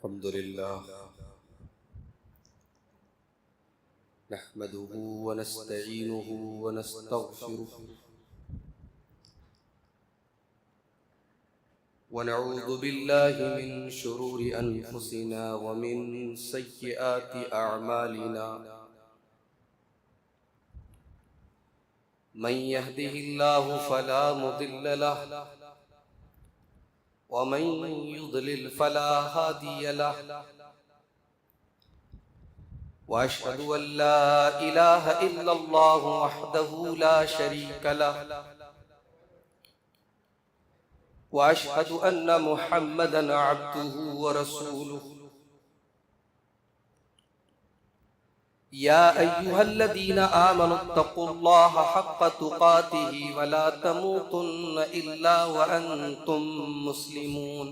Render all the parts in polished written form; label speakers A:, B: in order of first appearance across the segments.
A: الحمد لله نحمده ونستعينه ونستغفره ونعوذ بالله من شرور أنفسنا ومن سيئات أعمالنا من يهده الله فلا مضل له ومن يضلل فلا هادي له وأشهد أن لا إله إلا الله وحده لا شريك له وأشهد أن محمدا عبده ورسوله يا أيها الذين آمنوا اتقوا الله حق تقاته ولا تموتن إلا وأنتم مسلمون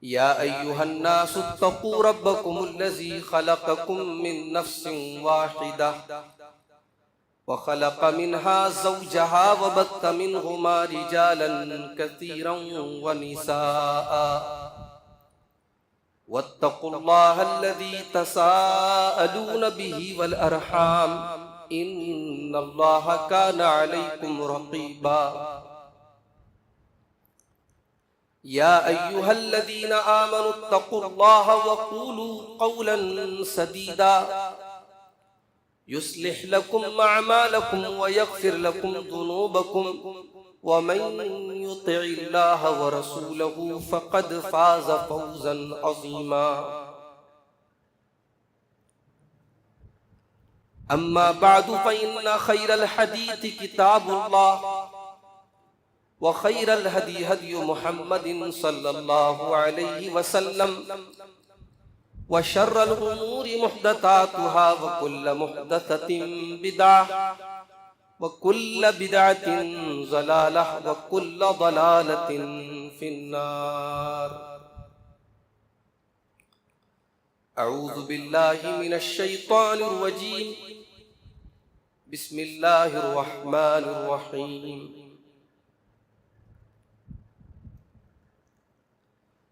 A: يا أيها الناس اتقوا ربكم الذي خلقكم من نفس واحدة وخلق منها زوجها وبث منهما رجالا كثيرا ونساء واتقوا الله الذي تساءلون به والأرحام إن الله كان عليكم رقيبا يا أيها الذين آمنوا اتقوا الله وقولوا قولا سديدا يصلح لكم أعمالكم ويغفر لكم ذنوبكم ومن يطع الله ورسوله فقد فاز فوزا عظيما أما بعد فإن خير الحديث كتاب الله وخير الهدي هدي محمد صلى الله عليه وسلم وشر الأمور محدثاتها وكل محدثة بدعة وكل بدعة ضلالة وكل ضلالة في النار أعوذ بالله من الشيطان الرجيم بسم الله الرحمن الرحيم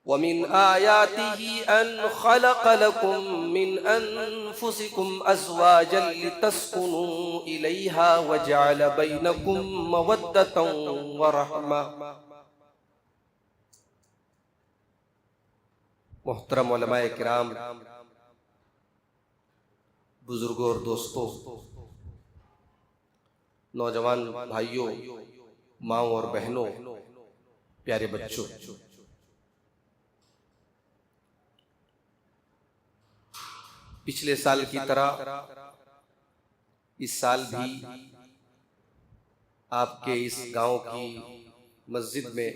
A: ومن آياته أن خلق لكم من أنفسكم أزواجا لتسكنوا إليها وجعل بينكم مودة ورحمة. محترم علماء کرام، بزرگوں اور دوستوں، نوجوان بھائیوں، ماؤں اور بہنوں، پیارے بچوں، پچھلے سال کی طرح اس سال بھی آپ کے اس گاؤں کی مسجد میں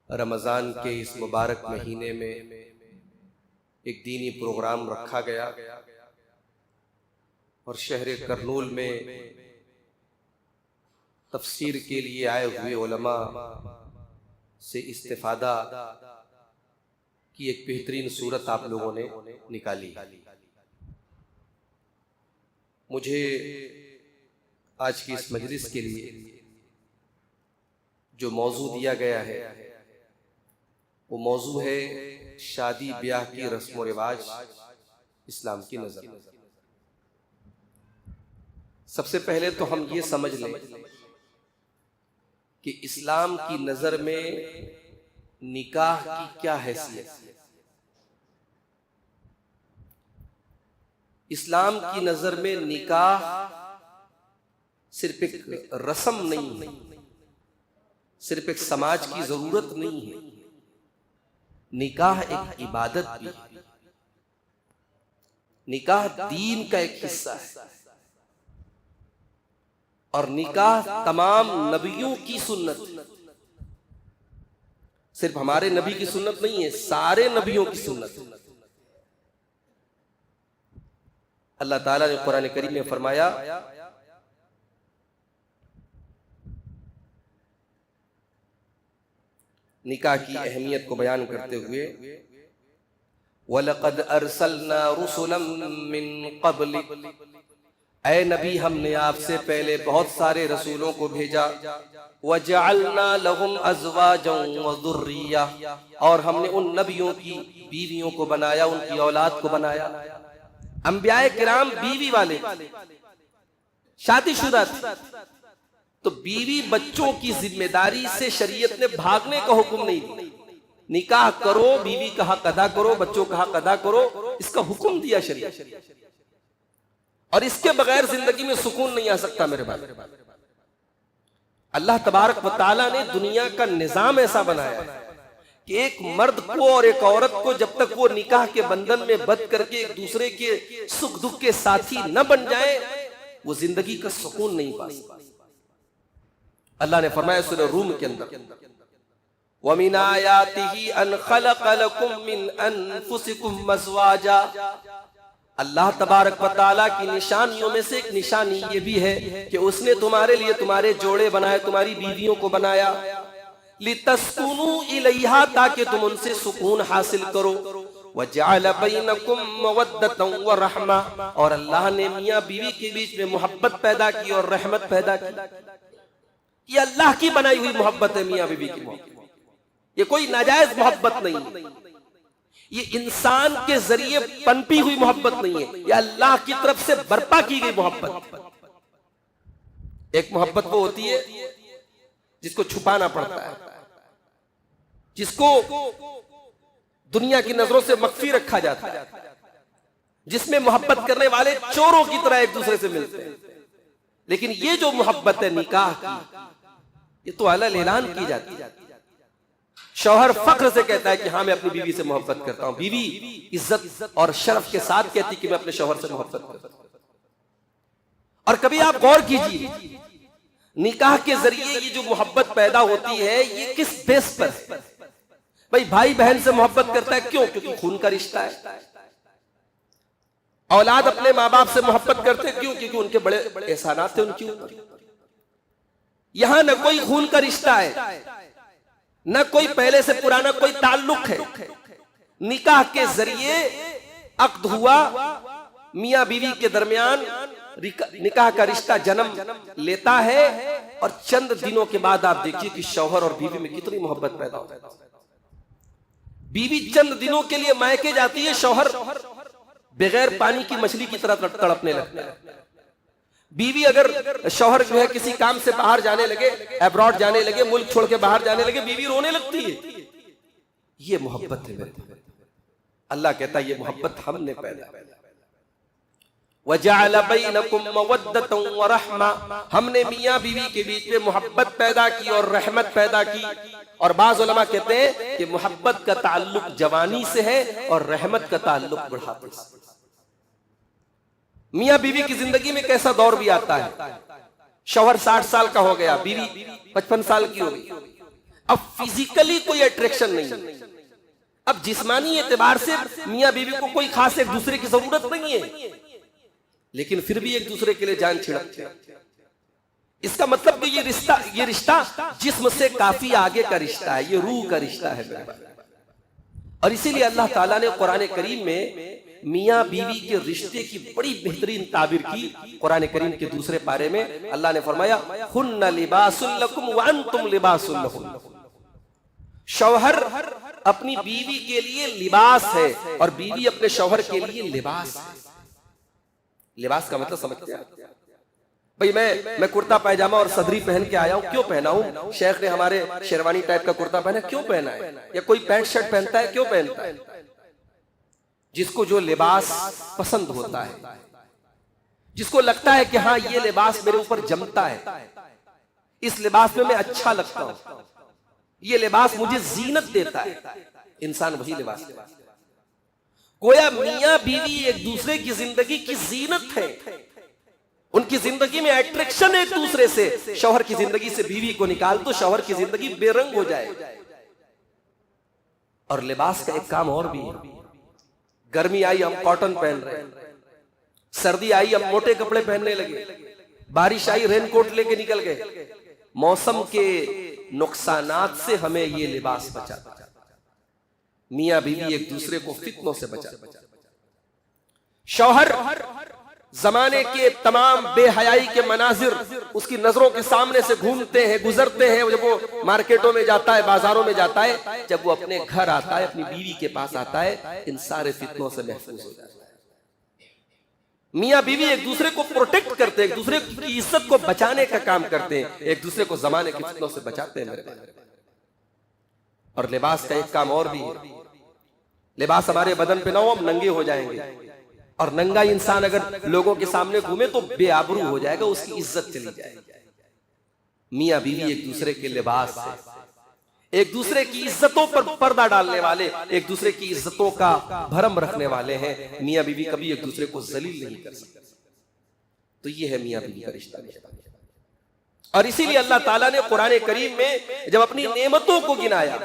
A: رمضان کے اس مبارک مہینے میں ایک دینی پروگرام رکھا گیا اور شہر کرنول میں تفسیر کے لیے آئے ہوئے علماء سے استفادہ کی ایک بہترین صورت آپ لوگوں نے نکالی. مجھے آج کی اس مجلس کے لیے جو موضوع دیا گیا ہے وہ موضوع ہے شادی بیاہ کی رسم و رواج اسلام کی نظر. سب سے پہلے تو ہم یہ سمجھ لیں کہ اسلام کی نظر میں نکاح کی کیا حیثیت ہے. اسلام کی نظر میں نکاح صرف ایک رسم نہیں ہے، صرف ایک سماج کی ضرورت نہیں ہے، نکاح ایک عبادت بھی ہے، نکاح دین کا ایک حصہ ہے، اور نکاح تمام نبیوں کی سنت ہے. صرف ہمارے نبی کی سنت نہیں ہے، سارے نبیوں کی سنت ہے. اللہ تعالیٰ نے قرآن کریم میں فرمایا نکاح کی اہمیت کو بیان کرتے ہوئے وَلَقَدْ أَرْسَلْنَا رُسُلًا مِّن قَبْلِكَ اے نبی ہم نے آپ سے پہلے بہت سارے رسولوں کو بھیجا، وَجَعَلْنَا لَهُمْ أَزْوَاجًا وَذُرِّيَّةً، اور ہم نے ان نبیوں کی بیویوں کو بنایا، ان کی اولاد کو بنایا۔ انبیاء کرام بیوی والے شادی شدہ تھے، تو بیوی بچوں کی ذمہ داری سے شریعت نے بھاگنے کا حکم نہیں دیا۔ نکاح کرو، بیوی کا حق ادا کرو، بچوں کا حق ادا کرو، اس کا حکم دیا شریعت۔ اور اس کے بغیر زندگی میں سکون نہیں آ سکتا میرے بھائی۔ اللہ تبارک و تعالیٰ نے دنیا کا نظام ایسا بنایا ہے کہ ایک مرد کو اور ایک عورت کو جب تک وہ نکاح کے بندھن میں بندھ کر کے ایک دوسرے کے سکھ دکھ کے ساتھی نہ بن جائے، وہ زندگی کا سکون نہیں پا سکتا۔ اللہ نے فرمایا سورہ روم کے اندر، وَمِنْ آيَاتِهِ أَنْ خَلَقَ لَكُم مِّنْ أَنفُسِكُمْ أَزْوَاجًا، اللہ تبارک و تعالیٰ کی نشانیوں میں سے ایک نشانی یہ بھی ہے کہ اس نے تمہارے لیے تمہارے جوڑے بنائے، تمہاری بیویوں کو بنایا، لِتَسْكُنُوا إِلَيْهَا، تاکہ تم ان سے سکون حاصل کرو، وَجَعَلَ بَيْنَكُمْ مَوَدَّةً وَرَحْمَةً، اور اللہ نے میاں بیوی کے بیچ میں محبت پیدا کی اور رحمت پیدا کی۔ یہ اللہ کی بنائی ہوئی محبت ہے، میاں بیوی کی محبت، یہ کوئی ناجائز محبت نہیں، یہ انسان کے ذریعے پنپی ہوئی محبت نہیں ہے، یہ اللہ کی طرف سے برپا کی گئی محبت۔ ایک محبت وہ ہوتی ہے جس کو چھپانا پڑتا ہے، جس کو دنیا کی نظروں سے مخفی رکھا جاتا ہے، جس میں محبت کرنے والے چوروں کی طرح ایک دوسرے سے ملتے ہیں۔ لیکن یہ جو محبت ہے نکاح کی، یہ تو اعلان اعلان کی جاتی ہے۔ شوہر فخر سے کہتا ہے کہ ہاں میں اپنی بیوی سے محبت کرتا ہوں، بیوی عزت اور شرف کے ساتھ کہتی کہ میں اپنے شوہر سے محبت کرتا ہوں۔ اور کبھی آپ غور کیجئے، نکاح کے ذریعے یہ جو محبت پیدا ہوتی ہے یہ کس بیس پر؟ بھائی بھائی بہن سے محبت کرتا ہے، کیوں؟ کیونکہ خون کا رشتہ ہے۔ اولاد اپنے ماں باپ سے محبت کرتے ہیں، کیوں؟ کیونکہ ان کے بڑے احسانات تھے ان کی اوپر۔ یہاں نہ کوئی خون کا رشتہ ہے، نہ کوئی پہلے سے پرانا کوئی تعلق ہے، نکاح کے ذریعے عقد ہوا، میاں بیوی کے درمیان نکاح کا رشتہ جنم لیتا ہے، اور چند دنوں کے بعد آپ دیکھیے کہ شوہر اور بیوی میں کتنی محبت پیدا ہوتی ہے۔ بیوی چند دنوں کے لیے مائکے جاتی ہے، شوہر بغیر پانی کی مچھلی کی طرح تڑپنے لگتا ہے۔ بیوی اگر شوہر جو ہے کسی کام سے باہر جانے لگے، ایبراڈ جانے لگے، ملک چھوڑ کے باہر جانے لگے، بیوی رونے لگتی ہے۔ یہ محبت ہے۔ اللہ کہتا ہے یہ محبت ہم نے پیدا کی۔ وَجَعَلَ بَيْنَكُمْ مَوَدَّةً وَرَحْمَةً، ہم نے میاں بیوی کے بیچ میں محبت پیدا کی اور رحمت پیدا کی۔ اور بعض علماء کہتے ہیں کہ محبت کا تعلق جوانی سے ہے اور رحمت کا تعلق بڑھاپے سے۔ میاں بیوی کی زندگی میں کیسا دور بھی آتا ہے، شوہر 60 سال کا ہو گیا، بیوی 55 سال کی ہو گئی، اب فزیکلی کوئی اٹریکشن نہیں، اب جسمانی اعتبار سے میاں بیوی کو کوئی خاص ایک دوسرے کی ضرورت نہیں ہے، لیکن پھر بھی ایک دوسرے کے لیے جان چھڑکتے ہیں۔ اس کا مطلب کہ یہ رشتہ جسم سے کافی آگے کا رشتہ ہے، یہ روح کا رشتہ ہے میرے بھائی۔ اور اسی لیے اللہ تعالیٰ نے قرآن کریم میں میاں بیوی کے رشتے کی بڑی بہترین تعبیر کی۔ قرآن کریم کے دوسرے پارے میں اللہ نے فرمایا ہن لباس لکم وانتم لباس لہن، شوہر اپنی بیوی کے لیے لباس ہے اور بیوی اپنے شوہر کے لیے لباس ہے۔ لباس کا مطلب سمجھتے ہیں بھئی میں کرتا پائجامہ اور صدری پہن کے آیا ہوں، کیوں پہنا ہوں؟ شیخ نے ہمارے شیروانی ٹائپ کا کرتا پہنا، کیوں پہنا ہے؟ یا کوئی پینٹ شرٹ پہنتا ہے، کیوں پہنتا ہے؟ جس کو جو لباس پسند ہوتا ہے، جس کو لگتا ہے کہ ہاں یہ لباس میرے اوپر جمتا ہے، اس لباس میں اچھا لگتا ہوں، یہ لباس مجھے زینت دیتا ہے، انسان وہی لباس لیتا ہے۔ گویا میاں بیوی ایک دوسرے کی زندگی کی زینت ہے، ان کی زندگی میں اٹریکشن ایک دوسرے سے۔ شوہر کی زندگی سے بیوی کو نکال تو شوہر کی زندگی بے رنگ ہو جائے۔ اور لباس کا ایک کام اور بھی ہے، گرمی آئی ہم کاٹن پہن رہے ہیں، سردی آئی ہم موٹے کپڑے پہننے لگے، بارش آئی رین کوٹ لے کے نکل گئے۔ موسم کے نقصانات سے ہمیں یہ لباس بچاتا ہے۔ میاں بیوی ایک دوسرے کو فتنوں سے بچاتا ہے۔ شوہر زمانے کے تمام بے حیائی کے مناظر اس کی نظروں کے سامنے سے گھومتے ہیں، گزرتے ہیں. جب وہ مارکیٹوں میں جاتا ہے، بازاروں میں جاتا ہے، جب وہ اپنے گھر آتا ہے، اپنی بیوی کے پاس آتا ہے، ان سارے فتنوں سے محفوظ ہو جاتا ہے. میاں بیوی ایک دوسرے کو پروٹیکٹ کرتے ہیں، ایک دوسرے کی عزت کو بچانے کا کام کرتے ہیں، ایک دوسرے کو زمانے کی فتنوں سے بچاتے ہیں میرے بھائی. اور لباس کا ایک کام اور بھی ہے. لباس ہمارے بدن پہ نہ ہو، ہم ننگے ہو جائیں گے. اور ننگا انسان اگر لوگوں کے سامنے گھومے تو بے آبرو ہو جائے گا، اس کی عزت چلی جائے گی. میاں بیوی ایک دوسرے کے لباس ہے، ایک دوسرے کی عزتوں پر پردہ ڈالنے والے، ایک دوسرے کی عزتوں کا بھرم رکھنے والے ہیں. میاں بیوی کبھی ایک دوسرے کو ذلیل نہیں کر سکتے. تو یہ ہے میاں بیوی کا رشتہ. اور اسی لیے اللہ تعالیٰ نے قرآن کریم میں جب اپنی نعمتوں کو گنایا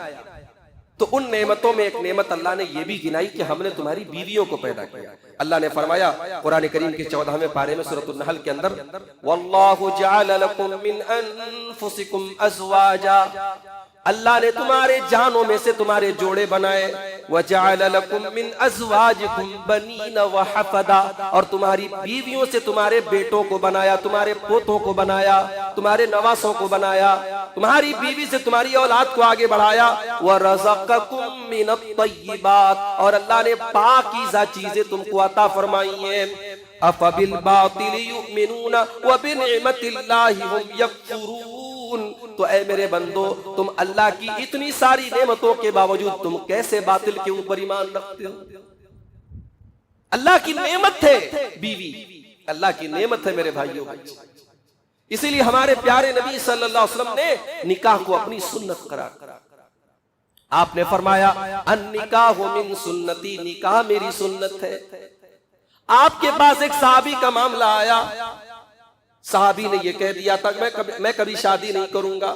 A: تو ان نعمتوں میں ایک نعمت اللہ نے یہ بھی گنائی کہ ہم نے تمہاری بیویوں کو پیدا کیا. اللہ نے فرمایا قرآن کریم کے 14ویں پارے میں سورۃ النحل کے اندر، وَاللَّهُ جَعَلَ لَكُم مِّنْ أَنفُسِكُمْ أَزْوَاجًا، اللہ نے تمہارے جانوں میں سے تمہارے جوڑے بنائے. وَجَعَلَ لَكُم مِّنْ أَزْوَاجِكُمْ بَنِينَ وَحَفَدًا، اور تمہاری بیویوں سے تمہارے بیٹوں کو بنایا، تمہارے پوتوں کو بنایا، تمہارے نواسوں کو بنایا، تمہاری بیوی سے تمہاری اولاد کو آگے بڑھایا. وَرَزَقَكُم مِّنَ الطَّيِّبَاتِ، اور اللہ نے پاکیزہ چیزیں تم کو عطا فرمائی ہیں. أَفَبِالْبَاطِلِ يُؤْمِنُونَ وَبِنِعْمَةِ اللَّهِ هُمْ يَكْفُرُونَ. تو اے میرے بندو، تم اللہ کی اتنی ساری نعمتوں کے باوجود تم کیسے باطل کے اوپر ایمان رکھتے ہو؟ اللہ کی نعمت ہے بیوی، اللہ کی نعمت ہے میرے بھائیوں. اسی لیے ہمارے پیارے نبی صلی اللہ علیہ وسلم نے نکاح کو اپنی سنت قرار دیا. آپ نے فرمایا النکاح من سنتی، نکاح میری سنت ہے. آپ کے پاس ایک صحابی کا معاملہ آیا، صحابی نے یہ کہہ دیا تھا میں کبھی شادی نہیں کروں گا،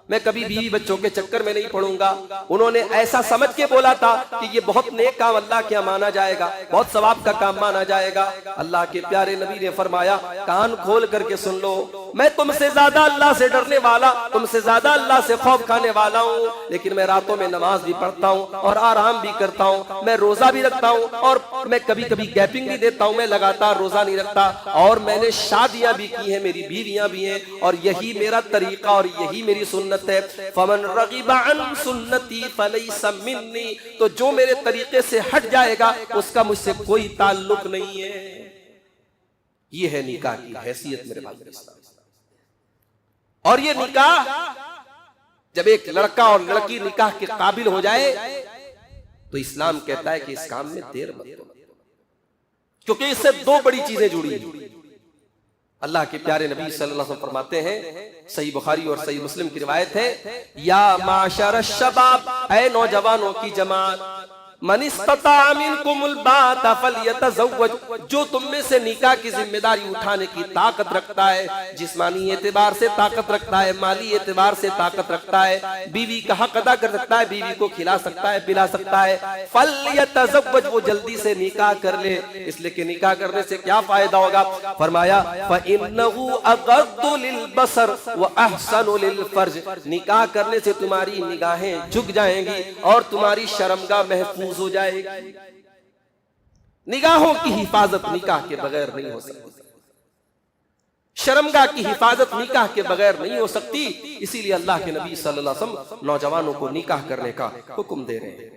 A: میں کبھی بیوی بچوں کے چکر میں نہیں پڑوں گا. انہوں نے ایسا سمجھ کے بولا تھا کہ یہ بہت نیک کام اللہ کے مانا جائے گا، بہت ثواب کا کام مانا جائے گا. اللہ کے پیارے نبی نے فرمایا کان کھول کر کے سن لو، میں تم سے زیادہ اللہ سے ڈرنے والا، تم سے زیادہ اللہ سے خوف کھانے والا ہوں. لیکن میں راتوں میں نماز بھی پڑھتا ہوں اور آرام بھی کرتا ہوں، میں روزہ بھی رکھتا ہوں اور میں کبھی کبھی گیپنگ بھی دیتا ہوں، میں لگاتار روزہ نہیں رکھتا. اور میں نے شادیاں بھی کی ہیں، میری بیویاں بھی ہیں، اور یہی میرا طریقہ اور یہی میری سنت ہے. فمن رغب عن سنتی فلیس منی، تو جو میرے طریقے سے ہٹ جائے گا اس کا مجھ سے کوئی تعلق نہیں ہے. یہ ہے نکاح کی حیثیت میرے بھائی. اور یہ نکاح جب ایک لڑکا اور لڑکی نکاح کے قابل ہو جائے تو اسلام کہتا ہے کہ اس کام میں دیر مت کرو، کیونکہ اس سے دو بڑی چیزیں جڑی ہیں. اللہ کے پیارے نبی صلی اللہ علیہ وسلم فرماتے ہیں، صحیح بخاری اور صحیح مسلم کی روایت ہے، یا معاشر الشباب، اے نوجوانوں کی جماعت، من استطاع منکم الباءۃ فلیتزوج، جو تم میں سے نکاح کی ذمہ داری اٹھانے کی طاقت رکھتا ہے، جسمانی اعتبار سے طاقت رکھتا ہے، مالی اعتبار سے طاقت رکھتا ہے، بیوی کا حق ادا کر سکتا ہے، بیوی کو کھلا سکتا ہے، پلا سکتا ہے، فلیتزوج، وہ جلدی سے نکاح کر لے. اس لیے کہ نکاح کرنے سے کیا فائدہ ہوگا؟ فرمایا فإنہ اغض للبصر واحسن للفرج، نکاح کرنے سے تمہاری نگاہیں جھک جائیں گی اور تمہاری شرمگاہ محفوظ ہو جائے گی. نگاہوں کی حفاظت نکاح کے بغیر نہیں ہو سکتی، شرمگاہ کی حفاظت نکاح کے بغیر نہیں ہو سکتی. اسی لیے اللہ کے نبی صلی اللہ علیہ وسلم نوجوانوں کو نکاح کرنے کا حکم دے رہے ہیں.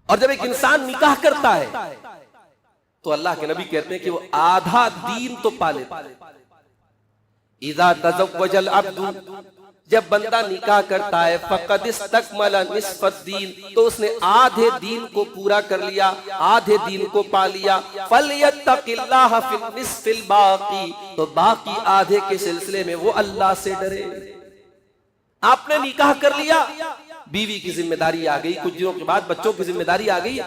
A: اور جب ایک انسان نکاح کرتا ہے تو اللہ کے نبی کہتے ہیں کہ وہ آدھا دین تو پا لیتا ہے. اذا تزوج العبد، جب بندہ نکاح کرتا ہے، فقد استکمل نصف الدین، تو اس نے آدھے دین کو پورا کر لیا، آدھے دین کو پا لیا. فلیتق اللہ فی النصف الباقی، تو باقی آدھے کے سلسلے میں وہ اللہ سے ڈرے. آپ نے نکاح کر لیا، بیوی کی ذمہ داری آ گئی، کچھ دنوں کے بعد بچوں کی ذمہ داری آ گئی،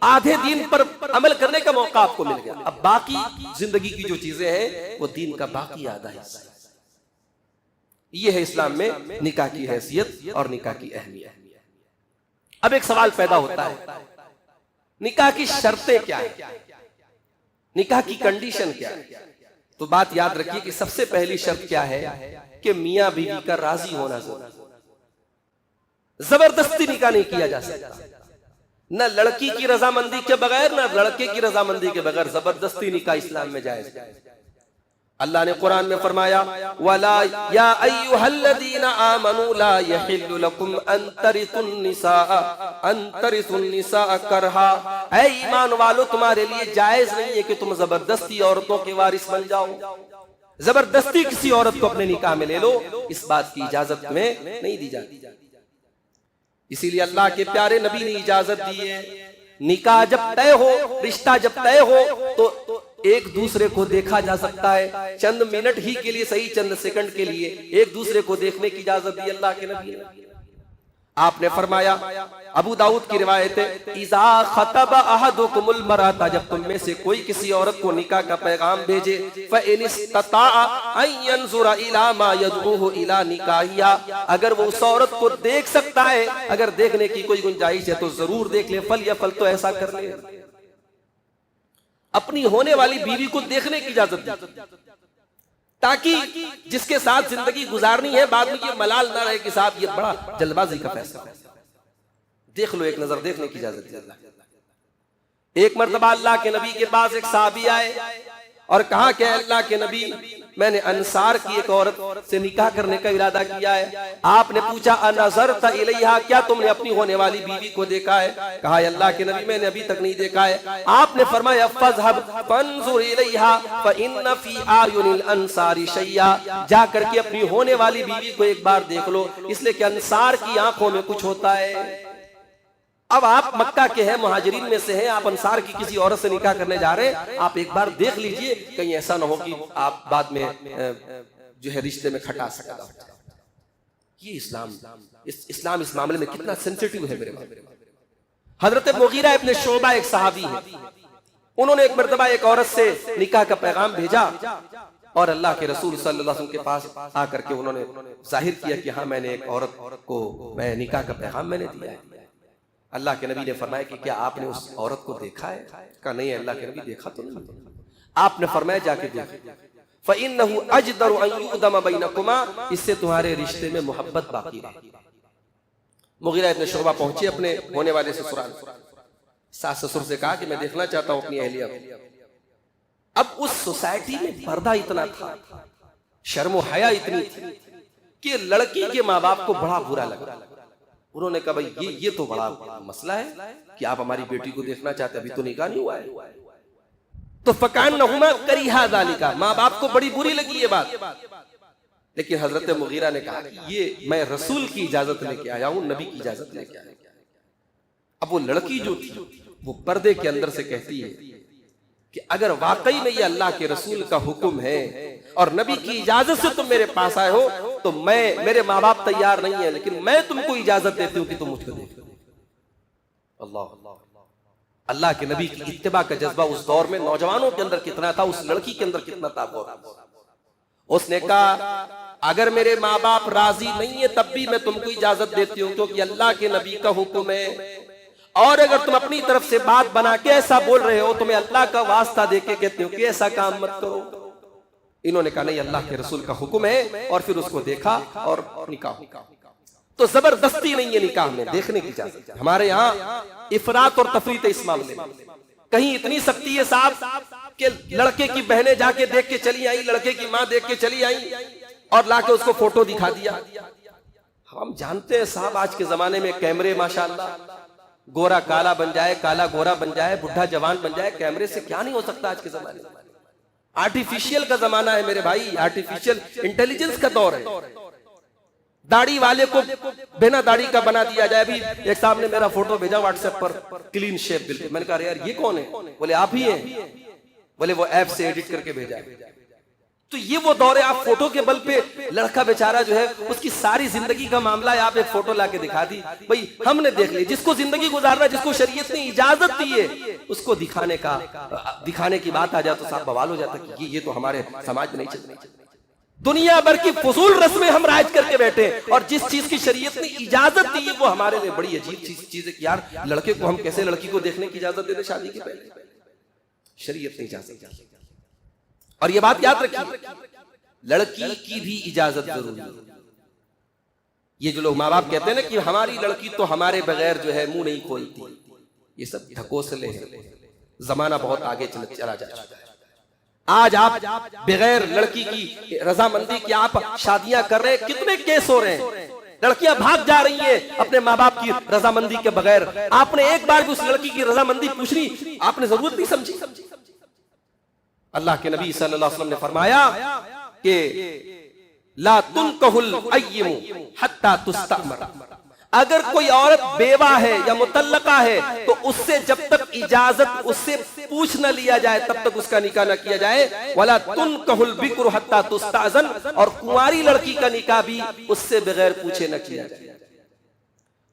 A: آدھے دین پر عمل کرنے کا موقع آپ کو مل گیا. اب باقی زندگی کی جو چیزیں ہیں وہ دین کا باقی آدھا حصہ ہے. یہ ہے اسلام میں نکاح کی حیثیت اور نکاح کی اہمیت. اب ایک سوال پیدا ہوتا ہے، نکاح کی شرطیں کیا ہیں، نکاح کی کنڈیشن کیا ہے؟ تو بات یاد رکھیے کہ سب سے پہلی شرط کیا ہے کہ میاں بیوی کا راضی ہونا ضروری. زبردستی نکاح نہیں کیا جا سکتا. نہ لڑکی کی رضامندی کے بغیر نہ لڑکے کی رضامندی کے بغیر زبردستی نکاح اسلام میں جائز ہے۔ اللہ نے قرآن میں فرمایا وَلَا يَا أَيُّهَا الَّذِينَ آمَنُوا لَا يَحِلُّ لَكُمْ أَن تَرِثُوا النِّسَاءَ كَرْهًا، اے ایمان والو تمہارے لیے جائز نہیں ہے کہ تم زبردستی عورتوں کے وارث بن جاؤ، زبردستی کسی عورت کو اپنے نکاح میں لے لو، اس بات کی اجازت تمہیں نہیں دی جاتی۔ اسی لیے اللہ کے پیارے نبی نے اجازت دی ہے، نکاح جب طے ہو، رشتہ جب طے ہو تو ایک دوسرے کو دیکھا جا سکتا ہے، چند منٹ ہی کے لیے، صحیح چند سیکنڈ کے لیے ایک دوسرے کو دیکھنے کی اجازت دی اللہ کے نبی نے۔ آپ نے فرمایا، ابو داؤد کی روایت ہے، اذا خطب احدکم المرأة، جب تم میں سے کوئی کسی عورت کو نکاح کا پیغام بھیجے، فإن استطاع ان ينظر الى ما يدعوه الى نکاحها، اگر وہ اس عورت کو دیکھ سکتا ہے، اگر دیکھنے کی کوئی گنجائش ہے تو ضرور دیکھ لے، فلیفعل، تو ایسا کر لے۔ اپنی ہونے والی بیوی کو دیکھنے کی اجازت دی تاکہ جس کے ساتھ زندگی گزارنی ہے بعد میں یہ ملال نہ رہے کہ صاحب یہ بڑا جلد بازی کا فیصلہ، دیکھ لو، ایک نظر دیکھنے کی اجازت دی اللہ۔ ایک مرتبہ اللہ کے نبی کے پاس ایک صحابی آئے اور کہا کہ اللہ کے نبی، میں نے انصار کی ایک عورت سے نکاح کرنے کا ارادہ کیا ہے۔ آپ نے پوچھا انظرت الیہا، کیا تم نے اپنی ہونے والی بیوی کو دیکھا ہے؟ کہا اللہ کے نبی میں نے ابھی تک نہیں دیکھا ہے۔ آپ نے فرمایا فاذهب فانظر الیہا فان فی اعین الانصار شیئا، جا کر کے اپنی ہونے والی بیوی کو ایک بار دیکھ لو، اس لیے کہ انصار کی آنکھوں میں کچھ ہوتا ہے۔ اب آپ مکہ کے ہیں، مہاجرین میں سے ہیں، آپ انصار کی کسی عورت سے نکاح کرنے جا رہے ہیں، آپ ایک بار دیکھ لیجئے، کہیں ایسا نہ ہو کہ آپ بعد میں جو ہے رشتے میں کھٹا سکتا ہو۔ یہ اسلام اس معاملے میں کتنا سینسیٹیو ہے میرے بھائی۔ حضرت مغیرہ ابن شعبہ ایک صحابی ہے، انہوں نے ایک مرتبہ ایک عورت سے نکاح کا پیغام بھیجا اور اللہ کے رسول صلی اللہ علیہ وسلم کے پاس آ کر کے انہوں نے ظاہر کیا کہ ہاں میں نے ایک عورت کو میں نکاح کا پیغام میں نے دیا ہے۔ اللہ کے نبی نے فرمایا کہ کیا آپ نے اس عورت کو دیکھا ہے؟ کہا نہیں اللہ کے نبی دیکھا تو نہیں۔ آپ نے فرمایا جا کے دیکھو، فَإِنَّهُ أَجْدَرُ أَن يُؤْدَمَ بَيْنَكُمَا، اس سے تمہارے رشتے میں محبت باقی رہے۔ مغیرہ ابن شعبہ پہنچے اپنے ہونے والے سسرال، ساس سسر سے کہا کہ میں دیکھنا چاہتا ہوں اپنی اہلیہ کو۔ اب اس سوسائٹی میں پردہ اتنا تھا، شرم و حیا اتنی تھی کہ لڑکی کے ماں باپ کو بڑا برا لگا۔ انہوں نے کہا بھائی یہ تو بڑا مسئلہ ہے کہ آپ ہماری بیٹی کو دیکھنا چاہتے، ابھی تو نکاح نہیں ہوا ہے۔ تو فَكَأَنَّهُمَا كَرِهَا ذَلِكَ، ماں باپ کو بڑی بری لگی یہ بات، لیکن حضرت مغیرہ نے کہا کہ یہ میں رسول کی اجازت لے کے آیا ہوں، نبی کی اجازت لے کے آیا ہوں۔ اب وہ لڑکی جو تھی وہ پردے کے اندر سے کہتی ہے کہ اگر واقعی میں یہ اللہ کے رسول کا حکم ہے اور نبی کی اجازت سے تم میرے پاس آئے ہو تو میرے ماں باپ تیار نہیں ہے، لیکن میں تم کو اجازت دیتی ہوں کہ تم مجھ کو دیکھو۔ اللہ کے نبی کی اتباع کا جذبہ اس دور میں نوجوانوں کے اندر کتنا تھا، اس لڑکی کے اندر کتنا تھا۔ اس نے کہا اگر میرے ماں باپ راضی نہیں ہے تب بھی میں تم کو اجازت دیتی ہوں، کیونکہ اللہ کے نبی کا حکم ہے، اور اگر تم اپنی طرف سے بات بنا کے ایسا بول رہے ہو تو میں اللہ کا واسطہ دے کے کہتی ہوں کہ ایسا کام مت کرو۔ انہوں نے کہا نہیں اللہ کے رسول کا حکم ہے، اور پھر اس کو دیکھا اور نکاح ہوا۔ تو زبردستی نہیں ہے نکاح میں، دیکھنے کی اجازت۔ ہمارے یہاں افراط اور تفریط اس معاملے میں، کہیں اتنی سختی ہے صاحب کہ لڑکے کی بہنیں جا کے دیکھ کے چلی آئی، لڑکے کی ماں دیکھ کے چلی آئی اور لا کے اس کو فوٹو دکھا دیا۔ ہم جانتے ہیں صاحب آج کے زمانے میں کیمرے ماشاءاللہ، گورا کالا بن جائے، کالا گورا بن جائے، بڈھا جوان بن جائے، کیمرے سے کیا نہیں ہو سکتا آج کے زمانے میں۔ آرٹیفیشل کا زمانہ ہے میرے بھائی، آرٹیفیشل انٹیلیجنس کا دور ہے۔ داڑھی والے کو بنا داڑھی کا بنا دیا جائے۔ ابھی ایک صاحب نے میرا فوٹو بھیجا واٹس ایپ پر، کلین شیپ بالکل، میں نے کہا یار یہ کون ہے؟ بولے آپ ہی ہیں، بولے وہ ایپ سے ایڈٹ کر کے بھیجا ہے۔ تو یہ وہ دور ہے، آپ فوٹو کے بل پہ لڑکا بیچارہ جو ہے اس کی ساری زندگی کا معاملہ ہے، آپ ایک فوٹو لا کے دکھا دی، بھئی ہم نے دیکھ لی، جس کو زندگی گزارنا، جس کو شریعت نے اجازت دی ہے اس کو دکھانے کی بات آ جائے تو صاحب بوال ہو جاتا کہ یہ تو ہمارے سماج میں نہیں چلتا۔ دنیا بھر کی فضول رسمیں ہم رائج کر کے بیٹھے، اور جس چیز کی شریعت نے اجازت دی ہے وہ ہمارے لیے بڑی عجیب چیز ہے کہ یار لڑکے کو ہم کیسے لڑکی کو دیکھنے کی اجازت دے دیں شادی کے پہلے؟ شریعت نے اجازت دی۔ اور یہ بات یاد رکھیے، لڑکی کی بھی اجازت ضروری ہے۔ یہ جو لوگ ماں باپ کہتے ہیں نا کہ ہماری لڑکی تو ہمارے بغیر جو ہے منہ نہیں کھولتی، یہ سب ڈھکوسلے ہیں، زمانہ بہت آگے چلا جا چکا ہے۔ آج آپ بغیر لڑکی کی رضامندی کی آپ شادیاں کر رہے ہیں، کتنے کیس ہو رہے ہیں، لڑکیاں بھاگ جا رہی ہیں اپنے ماں باپ کی رضامندی کے بغیر۔ آپ نے ایک بار بھی اس لڑکی کی رضامندی پوچھنی آپ نے ضرورت نہیں سمجھی۔ اللہ کے نبی صلی اللہ علیہ وسلم نے فرمایا کہ لا تنکح الایّم حتی تستأمر، اگر کوئی عورت بیوہ ہے یا مطلقہ ہے تو اس سے جب تک اجازت اس سے پوچھ نہ لیا جائے تب تک اس کا نکاح نہ کیا جائے۔ وَلَا تُنْكَحُ الْبِكْرُ حَتَّى تُسْتَأْذَنَ، اور کنواری لڑکی کا نکاح بھی اس سے بغیر پوچھے نہ کیا جائے۔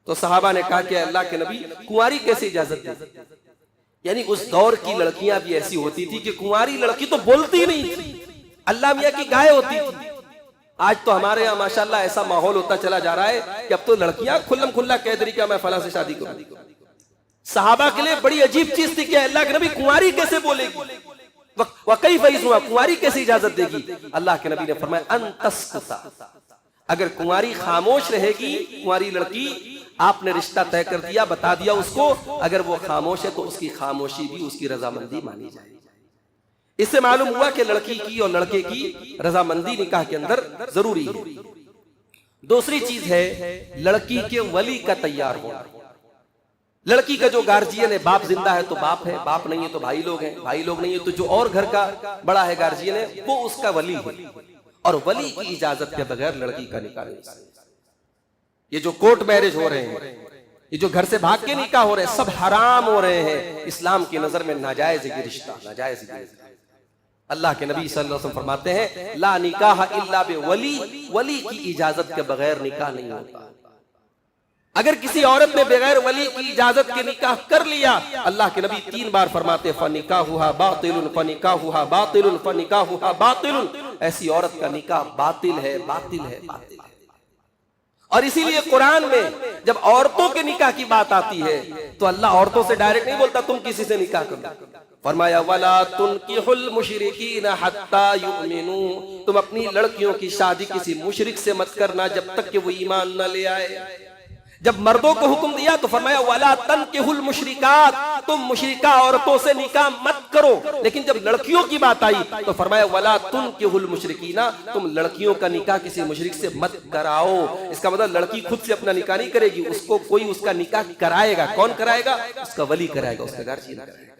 A: تو صحابہ نے کہا کہ اللہ کے نبی کنواری کیسے اجازت دے؟ یعنی اس دور کی لڑکیاں بھی ایسی ہوتی تھی کہ کنواری لڑکی تو بولتی نہیں تھی، اللہ میاں کی گائے ہوتی تھی۔ آج تو ہمارے یہاں ماشاءاللہ ایسا ماحول ہوتا چلا جا رہا ہے کہ اب تو لڑکیاں کھلم کھلا کہہ دیں کہ میں فلاں سے شادی کروں۔ صحابہ کے لیے بڑی عجیب چیز تھی کہ اللہ کے نبی کنواری کیسے بولے گی، وَكَيْفَ يَسْمَعُ، کنواری کیسے اجازت دے گی؟ اللہ کے نبی نے فرمایا ان تسکت، اگر کنواری خاموش رہے گی، کنواری لڑکی آپ نے رشتہ طے کر دیا، بتا دیا اس کو، اگر وہ خاموش ہے تو اس کی خاموشی بھی اس کی رضامندی مانی جائے۔ اس سے معلوم ہوا کہ لڑکی کی اور لڑکے کی رضامندی نکاح کے اندر ضروری ہے۔ دوسری چیز ہے لڑکی کے ولی کا تیار ہونا۔ لڑکی کا جو گارجین ہے، باپ زندہ ہے تو باپ ہے، باپ نہیں ہے تو بھائی لوگ ہیں، بھائی لوگ نہیں ہے تو جو اور گھر کا بڑا ہے گارجین ہے وہ اس کا ولی ہے، اور ولی کی اجازت کے بغیر لڑکی کا نکاح نہیں ہے۔ یہ جو کورٹ میرج ہو رہے ہیں، یہ جو گھر سے بھاگ کے نکاح ہو رہے ہیں، سب حرام ہو رہے ہیں، اسلام کی نظر میں ناجائز ہے یہ رشتہ، ناجائز ہے۔ اللہ کے نبی صلی اللہ علیہ وسلم فرماتے ہیں لا نکاح الا بولی، ولی کی اجازت کے بغیر نکاح نہیں ہوتا۔ اگر کسی عورت نے بغیر ولی کی اجازت کے نکاح کر لیا، اللہ کے نبی 3 بار فرماتے فنکاحھا باطل فنکاحھا باطل فنکاحھا باطل، ایسی عورت کا نکاح باطل ہے، باطل ہے، باطل ہے۔ اور اسی لیے قرآن میں جب عورتوں کے نکاح کی بات آتی ہے تو اللہ عورتوں سے ڈائریکٹ نہیں بولتا تم کسی سے نکاح کرو، فرمایا وَلَا تُنْكِحُ الْمُشْرِكِينَ حَتَّى يُؤْمِنُوا، تم اپنی لڑکیوں کی شادی کسی مشرک سے مت کرنا جب تک کہ وہ ایمان نہ لے آئے۔ جب مردوں کو حکم دیا تو فرمایا وَلَا تَنْكِحُ الْمُشْرِكَاتِ، تم مشرکہ عورتوں سے نکاح مت کرو۔ لیکن جب لڑکیوں کی بات آئی تو فرمایا وَلَا تُنْكِحُ الْمُشْرِكِينَ، تم لڑکیوں کا نکاح کسی مشرک سے مت کراؤ۔ اس کا مطلب لڑکی خود سے اپنا نکاح نہیں کرے گی، اس کو کوئی اس کا نکاح کرائے گا۔ کون کرائے گا؟ اس کا ولی کرائے گا، اس کا گارجین کرائے گا۔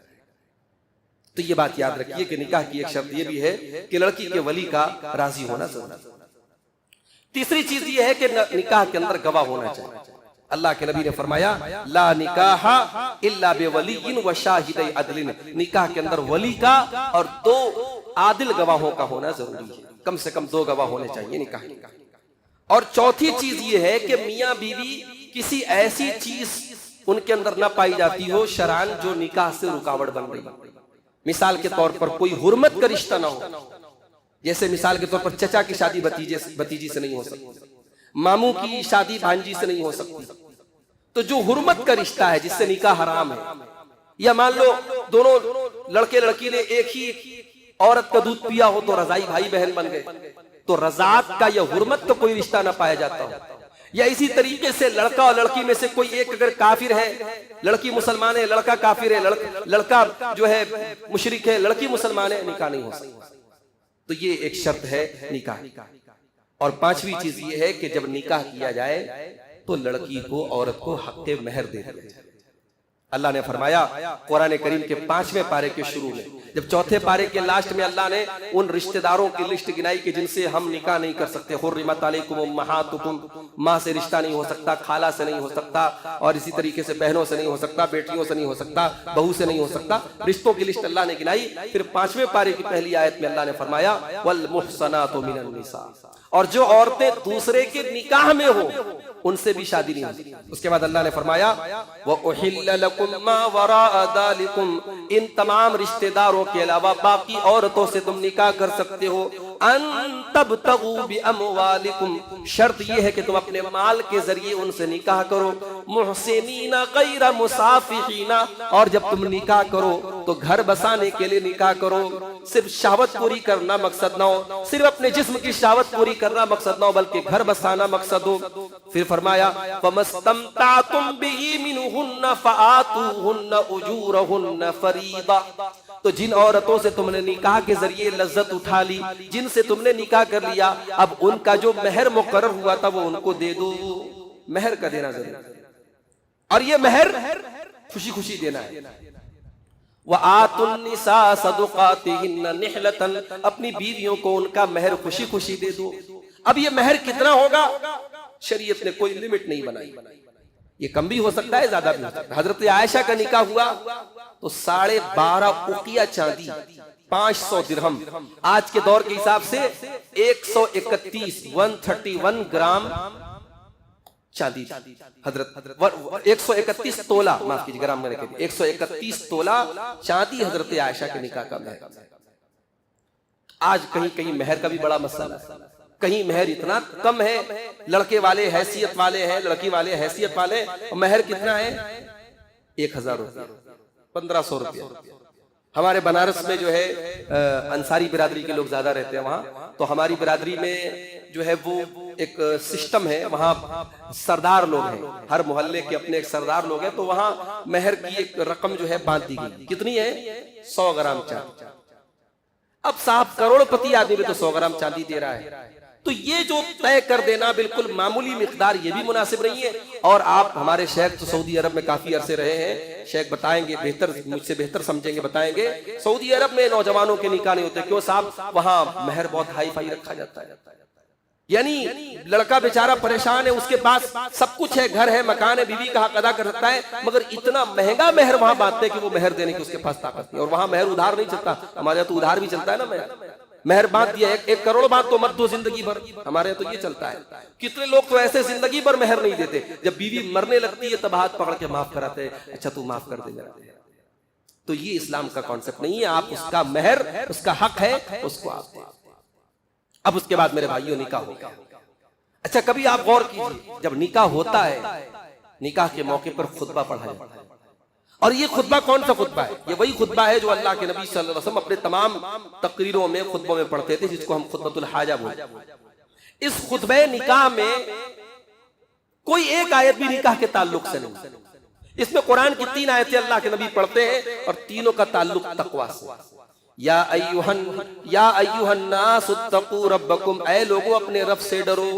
A: تو یہ بات یاد رکھیے کہ نکاح کی ایک شرط یہ بھی ہے کہ لڑکی کے ولی کا راضی ہونا ضروری ہے۔ تیسری چیز یہ ہے کہ نکاح کے اندر گواہ ہونا چاہیے۔ اللہ کے نبی نے فرمایا لا نکاح الا بولی وشاہدی عدل، نکاح کے اندر ولی کا اور 2 عادل گواہوں کا ہونا ضروری ہے، کم سے کم 2 گواہ ہونے چاہیے نکاح کے۔ اور چوتھی چیز یہ ہے کہ میاں بیوی کسی ایسی چیز ان کے اندر نہ پائی جاتی ہو شرعاً جو نکاح سے رکاوٹ بن رہی ہے۔ مثال کے طور پر کوئی حرمت کا رشتہ نہ ہو، جیسے مثال کے طور پر چچا کی شادی بھتیجی سے نہیں ہو سکتی، ماموں کی شادی بھانجی سے نہیں ہو سکتی۔ تو جو حرمت کا رشتہ ہے جس سے نکاح حرام ہے، یا مان لو دونوں لڑکے لڑکی نے ایک ہی عورت کا دودھ پیا ہو تو رضائی بھائی بہن بن گئے، تو رضاعت کا یا حرمت کا کوئی رشتہ نہ پایا جاتا ہو۔ یا اسی طریقے سے لڑکا اور لڑکی میں سے کوئی ایک اگر کافر ہے، لڑکی مسلمان ہے لڑکا کافر ہے، لڑکا جو ہے مشرک ہے لڑکی مسلمان ہے، نکاح نہیں ہو سکتا۔ تو یہ ایک شرط ہے نکاح۔ اور 5ویں چیز یہ ہے کہ جب نکاح کیا جائے تو لڑکی کو عورت کو حق مہر دے دیا جائے۔ اللہ نے فرمایا قرآن کریم کے 5ویں پارے کے شروع میں، جب 4تھے پارے کے لاسٹ میں اللہ نے ان رشتہ داروں کی لسٹ گنائی کہ جن سے ہم نکاح نہیں کر سکتے، حرمت علیکم امہاتکم، ماں سے رشتہ نہیں ہو سکتا، خالہ سے نہیں ہو سکتا، اور اسی طریقے سے بہنوں سے نہیں ہو سکتا، بیٹیوں سے نہیں ہو سکتا، بہو سے نہیں ہو سکتا، رشتوں کی لسٹ اللہ نے گنائی۔ پھر 5ویں پارے کی پہلی آیت میں اللہ نے فرمایا والمحصنات من النساء، اور جو عورتیں دوسرے کے نکاح میں ہو ان سے بھی شادی نہیں ہوتی۔ اس کے بعد اللہ نے فرمایا وَأُحِلَّ لَكُمْ مَا وَرَاءَ ذَلِكُمْ، ان تمام رشتہ داروں کے علاوہ باقی عورتوں سے تم نکاح کر سکتے ہو۔ ان تبتغوا باموالکم، شرط یہ ہے کہ تم اپنے مال کے ذریعے ان سے نکاح کرو، محسنین غیر مسافحین، اور جب تم نکاح کرو تو گھر بسانے کے لیے نکاح کرو، صرف شہوت پوری کرنا مقصد نہ ہو، صرف اپنے جسم کی شہوت پوری کرنا مقصد نہ ہو، بلکہ گھر بسانا مقصد ہو۔ پھر فرمایا فَمَسْتَمْتَعْتُمْ بِهِ مِنْهُنَّ فَآتُوهُنَّ أُجُورَهُنَّ فَرِيضَةً، تو جن عورتوں سے تم نے نکاح کے ذریعے لذت اٹھا لی، جن سے تم نے نکاح کر لیا، اب ان کا جو مہر مقرر ہوا تھا وہ ان کو دے دو۔ مہر کا دینا ضروری ہے، اور یہ مہر خوشی خوشی دینا ہے۔ وَآتُوا النِّسَاءَ صَدُقَاتِهِنَّ نِحْلَةً، اپنی بیویوں کو ان کا مہر خوشی خوشی دے دو۔ اب یہ مہر کتنا ہوگا؟ شریعت نے کوئی لمٹ نہیں بنائی، یہ کم بھی ہو سکتا ہے، زیادہ بھی ہو سکتا ہے۔ حضرت عائشہ کا نکاح ہوا تو 12.5 اوقیہ چاندی، 500 درہم، آج کے دور کے حساب سے 131 گرام چاندی، حضرت 131 تولہ، معاف کیجیے گرام میں نے کہا 131 تولہ چاندی حضرت عائشہ کے نکاح کا مہر۔ آج کہیں کہیں مہر کا بھی بڑا مسئلہ ہے، کہیں مہر اتنا کم ہے، لڑکے والے حیثیت والے ہیں، لڑکی والے حیثیت والے، اور مہر کتنا ہے؟ 1000 روپیہ، 1500 روپیہ۔ ہمارے بنارس میں جو ہے انصاری برادری کے لوگ زیادہ رہتے ہیں وہاں، تو ہماری برادری میں جو ہے وہ ایک سسٹم ہے، وہاں سردار لوگ ہیں، ہر محلے کے اپنے ایک سردار لوگ ہیں، تو وہاں مہر کی ایک رقم جو ہے باندھ دی گئی، کتنی ہے؟ 100 گرام چاندی۔ اب صاحب کروڑ پتی آدمی بھی تو 100 گرام چاندی دے رہا ہے، تو یہ جو طے کر دینا بالکل معمولی مقدار، یہ بھی مناسب نہیں ہے۔ اور آپ ہمارے شیخ تو سعودی عرب میں کافی عرصے رہے ہیں، شیخ بتائیں گے، بہتر مجھ سے بہتر سمجھیں گے، بتائیں گے، سعودی عرب میں نوجوانوں کے نکاح نہیں ہوتے، کیوں صاحب؟ وہاں مہر بہت ہائی فائی رکھا جاتا ہے، یعنی لڑکا بیچارہ پریشان ہے، اس کے پاس سب کچھ ہے، گھر ہے، مکان ہے، بیوی کا حق ادا کر سکتا ہے، مگر اتنا مہنگا مہر وہاں باندھتے کہ وہ مہر دینے کی اس کے پاس طاقت نہیں، اور وہاں مہر ادھار نہیں چلتا، ہمارے یہاں تو ادھار بھی چلتا ہے نا مہر۔ مہر باندھ دیا، 1 کروڑ باندھ تو مت دو زندگی بھر، ہمارے یہاں تو یہ چلتا ہے۔ کتنے لوگ تو ایسے زندگی بھر مہر نہیں دیتے، جب بیوی مرنے لگتی ہے تب ہاتھ پکڑ کے معاف کراتے ہیں، اچھا تو معاف کر دے میرا۔ تو یہ اسلام کا کانسیپٹ نہیں ہے، آپ اس کا مہر، اس کا حق ہے، اس کو آپ دیں۔ اب اس کے بعد میرے بھائیوں نکاح ہو گیا۔ اچھا کبھی آپ غور کیجیے، جب نکاح ہوتا ہے، نکاح کے موقع پر خطبہ پڑھا جاتا ہے، اور یہ خطبہ کون سا خطبہ ہے؟ یہ وہی خطبہ ہے جو اللہ کے نبی صلی اللہ علیہ وسلم اپنے تمام تقریروں میں، خطبوں میں پڑھتے تھے، جس کو ہم خطبۃ الحاجہ بولتے ہیں۔ اس خطبہ نکاح میں کوئی ایک آیت بھی نکاح کے تعلق سے نہیں، اس میں قرآن کی 3 آیتیں اللہ کے نبی پڑھتے ہیں، اور تینوں کا تعلق تقویٰ سے۔ یا ایھا الناس اتقوا ربکم، اے لوگوں اپنے رب سے ڈرو۔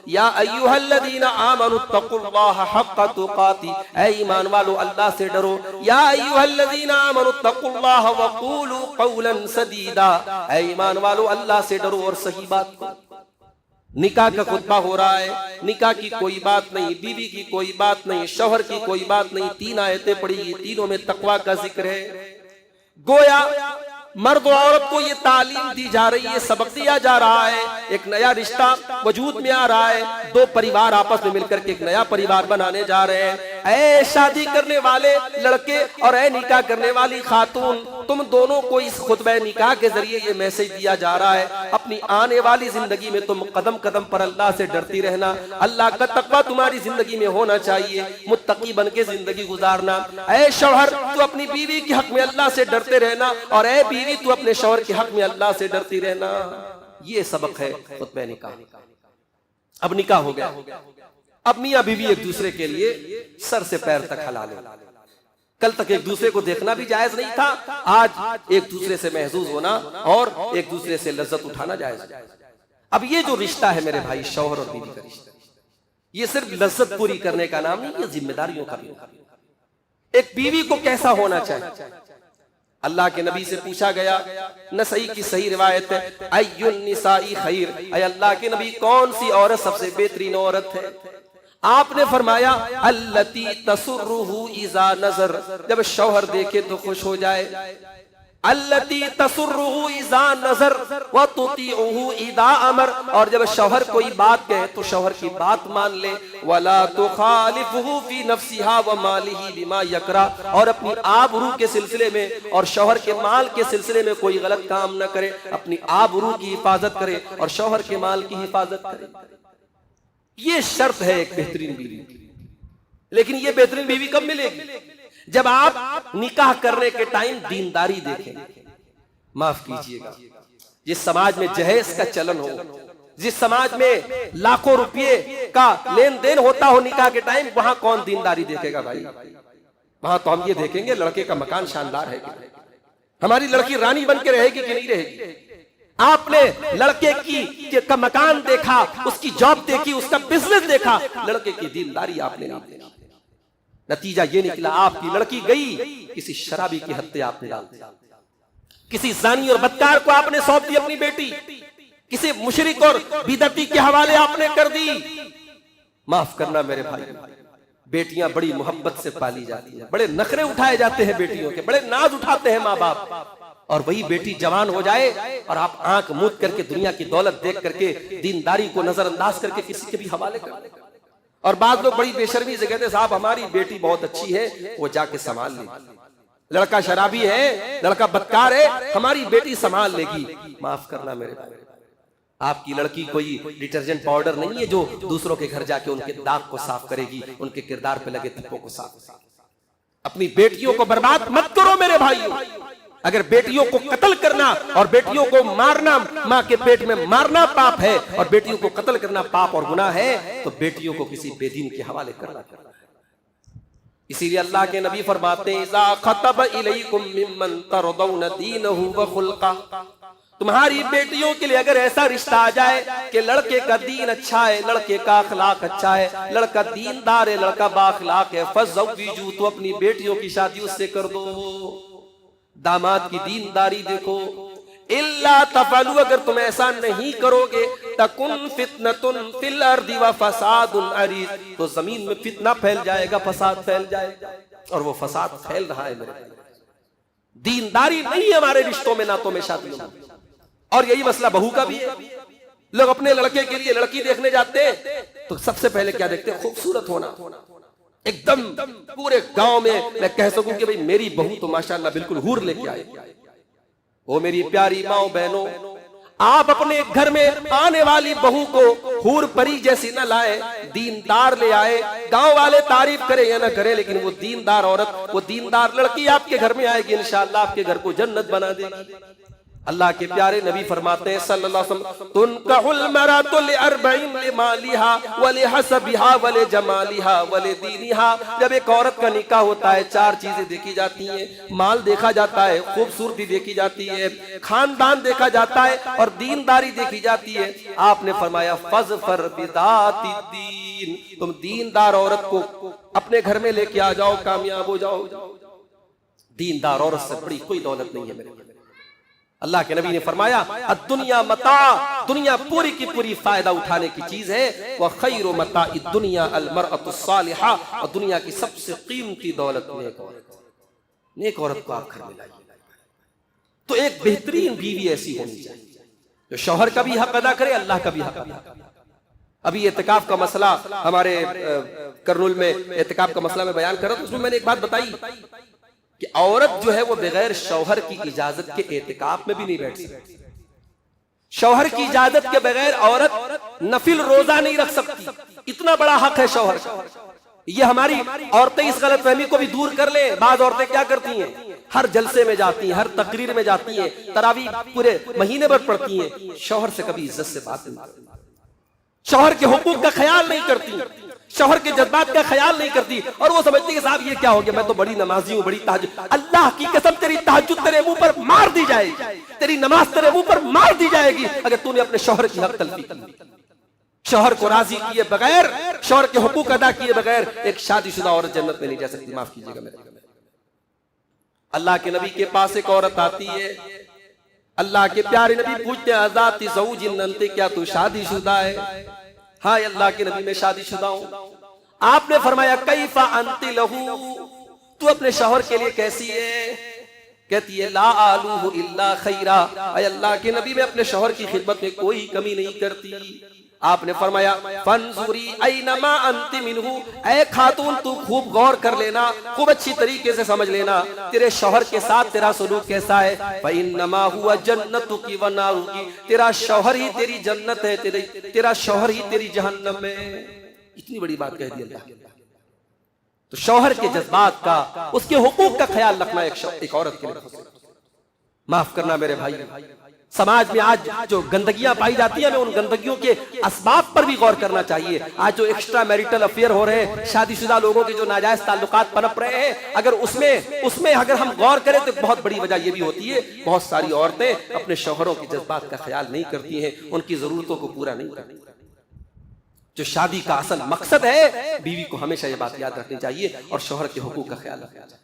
A: یا ایھا الذین آمنوا اتقوا اللہ حق تقاتہ، اے ایمان والو اللہ سے ڈرو۔ یا ایھا الذین آمنوا اتقوا اللہ وقولوا قولا سدیدا، اے ایمان والو اللہ سے ڈرو اور صحیح بات کرو۔ نکاح کا خطبہ ہو رہا ہے، نکاح کی کوئی بات نہیں، بیوی کی کوئی بات نہیں، شوہر کی کوئی بات نہیں، 3 آیتیں پڑھی گئی، تینوں میں تقویٰ کا ذکر ہے۔ گویا مرد و عورت کو یہ تعلیم دی جا رہی ہے، سبق دیا جا رہا ہے، ایک نیا رشتہ وجود میں آ رہا ہے، 2 پریوار آپس میں مل کر کے ایک نیا پریوار بنانے جا رہے ہیں۔ اے شادی کرنے والے لڑکے اور اے نکاح کرنے والی خاتون، تم دونوں کو اس خطبہ نکاح کے ذریعے یہ میسج دیا جا رہا ہے، اپنی آنے والی زندگی میں تم قدم قدم پر اللہ سے ڈرتی رہنا، اللہ کا تقویٰ تمہاری زندگی میں ہونا چاہیے، متقی بن کے زندگی گزارنا۔ اے شوہر تو اپنی بیوی کے حق میں اللہ سے ڈرتے رہنا، اور اے بیوی تو اپنے شوہر کے حق میں اللہ سے ڈرتی رہنا۔ یہ سبق ہے خطبہ نکاح۔ اب نکاح ہو گیا، اب میاں بیوی ایک دوسرے کے لیے سر سے پیر تک حلال ہے۔ کل تک ایک دوسرے کو دیکھنا بھی جائز نہیں تھا، آج ایک دوسرے سے محظوظ ہونا اور ایک دوسرے سے لذت اٹھانا جائز ہے۔ اب یہ جو رشتہ ہے میرے بھائی، شوہر اور بیوی کا رشتہ، یہ صرف لذت پوری کرنے کا نام نہیں، یہ ذمہ داریوں کا بھی نام۔ ایک بیوی کو کیسا ہونا چاہیے؟ اللہ کے نبی سے پوچھا گیا، نسائی کی صحیح روایت ہے، ای النساء خیر، اے اللہ کے نبی کون سی عورت سب سے بہترین عورت ہے؟ آپ نے فرمایا التی تسرہ اذا نظر، جب شوہر دیکھے تو خوش ہو جائے۔ التی تسرہ اذا نظر وتطیعہ اذا امر، اور جب شوہر کوئی بات کہے تو شوہر کی بات مان لے، ولا تخالفہ فی نفسہا ومالہ بما یکرہ، اور اپنی آبرو کے سلسلے میں اور شوہر کے مال کے سلسلے میں کوئی غلط کام نہ کرے، اپنی آبرو کی حفاظت کرے اور شوہر کے مال کی حفاظت کرے۔ یہ شرط ہے ایک بہترین بیوی کی۔ لیکن یہ بہترین بیوی کب ملے گی؟ جب آپ نکاح کرنے کے ٹائم دینداری دیکھیں۔ معاف کیجئے گا، جس سماج میں جہیز کا چلن ہو، جس سماج میں لاکھوں روپے کا لین دین ہوتا ہو نکاح کے ٹائم، وہاں کون دینداری دیکھے گا بھائی؟ وہاں تو ہم یہ دیکھیں گے لڑکے کا مکان شاندار ہے کہ ہماری لڑکی رانی بن کے رہے گی کہ نہیں رہے گی۔ آپ نے لڑکے کا مکان دیکھا، اس کی جاب دیکھی، اس کا بزنس دیکھا، لڑکے کی دینداری آپ نے نہیں دیکھی۔ نتیجہ یہ نکلا آپ کی لڑکی گئی کسی شرابی کی ہتھے آپ نے ڈال دی، کسی زانی اور بدکار کو آپ نے سونپ دی اپنی بیٹی، کسی مشرک اور بدعتی کے حوالے آپ نے کر دی۔ معاف کرنا میرے بھائی، بیٹیاں بڑی محبت سے پالی جاتی ہیں، بڑے نخرے اٹھائے جاتے ہیں بیٹیوں کے، بڑے ناز اٹھاتے ہیں ماں باپ، اور وہی بیٹی جوان ہو جائے اور آپ آنکھ موند کر کے دنیا کی دولت دیکھ کر کے دینداری کو نظر انداز کر کے کسی کے بھی حوالے کر دیں۔ اور بعض لوگ بڑی بے شرمی سے کہتے ہیں صاحب ہماری بیٹی بہت اچھی ہے، وہ جا کے سنبھال لے گی، لڑکا شرابی ہے، لڑکا بدکار ہے، ہماری بیٹی سنبھال لے گی۔ معاف کرنا میرے بھائی، آپ کی لڑکی کوئی ڈٹرجنٹ پاؤڈر نہیں ہے جو دوسروں کے گھر جا کے ان کے داغ کو صاف کرے گی، ان کے کردار پہ لگے تھپوں کو صاف۔ اپنی بیٹیوں کو برباد مت کرو میرے بھائیوں۔ اگر بیٹیوں کو قتل کرنا اور بیٹیوں کو مارنا، ماں کے پیٹ میں مارنا پاپ ہے اور بیٹیوں کو قتل کرنا پاپ اور گناہ ہے، تو بیٹیوں کو کسی بے دین کے حوالے کرنا ہے۔ اسی لیے اللہ کے نبی فرماتے ہیں اذا خطب الیکم ممن ترضون دینہ وخلقہ، تمہاری بیٹیوں کے لیے اگر ایسا رشتہ آ جائے کہ لڑکے کا دین اچھا ہے، لڑکے کا اخلاق اچھا ہے، لڑکا دیندار ہے، لڑکا با اخلاق ہے، فزوجوا، تو اپنی بیٹیوں کی شادی اس سے کر دو۔ داماد کی دینداری دیکھو۔ الا تفعلوا، اگر تم ایسا نہیں کرو گے، تکن فتنۃ فی الارض وفساد عریض، تو زمین میں فتنہ پھیل جائے گا، فساد پھیل جائے گا، اور وہ فساد پھیل رہا ہے میرے۔ دینداری نہیں ہے ہمارے رشتوں میں، ناتوں میں، شادیوں میں۔ اور یہی مسئلہ بہو کا بھی ہے۔ لوگ اپنے لڑکے کے لیے لڑکی دیکھنے جاتے ہیں تو سب سے پہلے کیا دیکھتے ہیں؟ خوبصورت ہونا۔ ایک دم پورے گاؤں میں کہہ سکوں کہ بھئی میری بہو تو ماشاءاللہ بالکل حور لے کے آئے۔ وہ میری پیاری ماں بہنوں، آپ اپنے گھر میں آنے والی بہو کو حور پری جیسی نہ لائے، دیندار لے آئے۔ گاؤں والے تعریف کرے یا نہ کرے، لیکن وہ دیندار عورت، وہ دیندار لڑکی آپ کے گھر میں آئے گی، انشاءاللہ آپ کے گھر کو جنت بنا دے گی۔ اللہ کے پیارے نبی فرماتے ہیں صلی اللہ علیہ وسلم تنکح المرأۃ لاربعین لمالها ولحسبها ولجمالها ولدینها، جب ایک عورت کا نکاح ہوتا ہے 4 چیزیں دیکھی جاتی ہیں، مال دیکھا جاتا ہے، خوبصورتی دیکھی جاتی ہے، خاندان دیکھا جاتا ہے، اور دینداری دیکھی جاتی ہے۔ آپ نے فرمایا فاظفر بذات الدین، تم دیندار عورت کو اپنے گھر میں لے کے آ جاؤ، کامیاب ہو جاؤ۔ دیندار عورت سے بڑی کوئی دولت نہیں ہے میرے۔ اللہ کے نبی نے فرمایا الدنیا متاع، دنیا پوری کی پوری فائدہ اٹھانے کی چیز ہے، وخیر متاع الدنیا المرأۃ الصالحہ، اور دنیا کی سب سے قیمتی دولت نیک عورت۔ نیک عورت کو آپ گھر میں لائیے۔ تو ایک بہترین بیوی ایسی ہونی چاہیے جو شوہر کا بھی حق ادا کرے، اللہ کا بھی حق ادا کرے۔ ابھی اعتکاف کا مسئلہ ہمارے کرنول میں اعتکاف کا مسئلہ میں بیان کر رہا تھا، اس میں نے ایک بات بتائی کہ عورت جو ہے وہ بغیر شوہر کی اجازت کے اعتکاف میں بھی نہیں بیٹھ سکتی۔ شوہر کی اجازت کے بغیر عورت نفل روزہ نہیں رکھ سکتی، اتنا بڑا حق ہے شوہر کا۔ یہ ہماری عورتیں اس غلط فہمی کو بھی دور کر لیں۔ بعض عورتیں کیا کرتی ہیں؟ ہر جلسے میں جاتی ہیں، ہر تقریر میں جاتی ہیں، تراویح پورے مہینے بھر پڑھتی ہیں، شوہر سے کبھی عزت سے بات نہیں کرتی، شوہر کے حقوق کا خیال نہیں کرتی، شوہر کے جذبات کا خیال نہیں کرتی، اور وہ سمجھتی کہ صاحب یہ کیا ہو گیا، میں تو بڑی نمازی ہوں، بڑی تہجد۔ اللہ کی قسم تیری تہجد تیرے منہ پر مار دی جائے گی، تیری نماز تیرے منہ پر مار دی جائے گی اگر تو نے اپنے شوہر کی حق تلفی کی۔ شوہر کو راضی کیے بغیر، شوہر کے حقوق ادا کیے بغیر ایک شادی شدہ عورت جنت میں نہیں جا سکتی۔ معاف کیجیے گا میرے۔ اللہ کے نبی کے پاس ایک عورت آتی ہے، اللہ کے پیارے نبی پوچھتے ہیں ذات زوج انت، کیا تو شادی شدہ ہے؟ ہاں اللہ کے نبی میں شادی شدہ ہوں۔ آپ نے فرمایا کیف انت لہو، تو اپنے شوہر کے لیے کیسی ہے؟ کہتی ہے لا آلوہ الا خیرا، اے اللہ کے نبی میں اپنے شوہر کی خدمت میں کوئی کمی نہیں کرتی۔ آپ نے فرمایا فانظری اینما انت منہ، اے خاتون تو خوب غور کر لینا، خوب اچھی طریقے سے سمجھ لینا تیرے شوہر کے ساتھ تیرا سلوک کیسا ہے۔ فانما هو جنتک و نارک، تیرا شوہر ہی تیری جنت ہے، تیرا شوہر ہی تیری جہنم ہے۔ اتنی بڑی بات کہہ دی اللہ نے۔ تو شوہر کے جذبات کا، اس کے حقوق کا خیال رکھنا ایک عورت کے لیے۔ معاف کرنا میرے بھائی، سماج میں آج جو گندگیاں پائی جاتی ہیں، ہمیں ان گندگیوں کے اسباب پر بھی غور کرنا چاہیے۔ آج جو ایکسٹرا میریٹل افیئر ہو رہے ہیں، شادی شدہ لوگوں کے جو ناجائز تعلقات پنپ رہے ہیں، اگر اس میں اگر ہم غور کریں تو بہت بڑی وجہ یہ بھی ہوتی ہے، بہت ساری عورتیں اپنے شوہروں کے جذبات کا خیال نہیں کرتی ہیں، ان کی ضرورتوں کو پورا نہیں کرتی۔ جو شادی کا اصل مقصد ہے، بیوی کو ہمیشہ یہ بات یاد رکھنی چاہیے اور شوہر کے حقوق کا خیال رکھنا چاہیے۔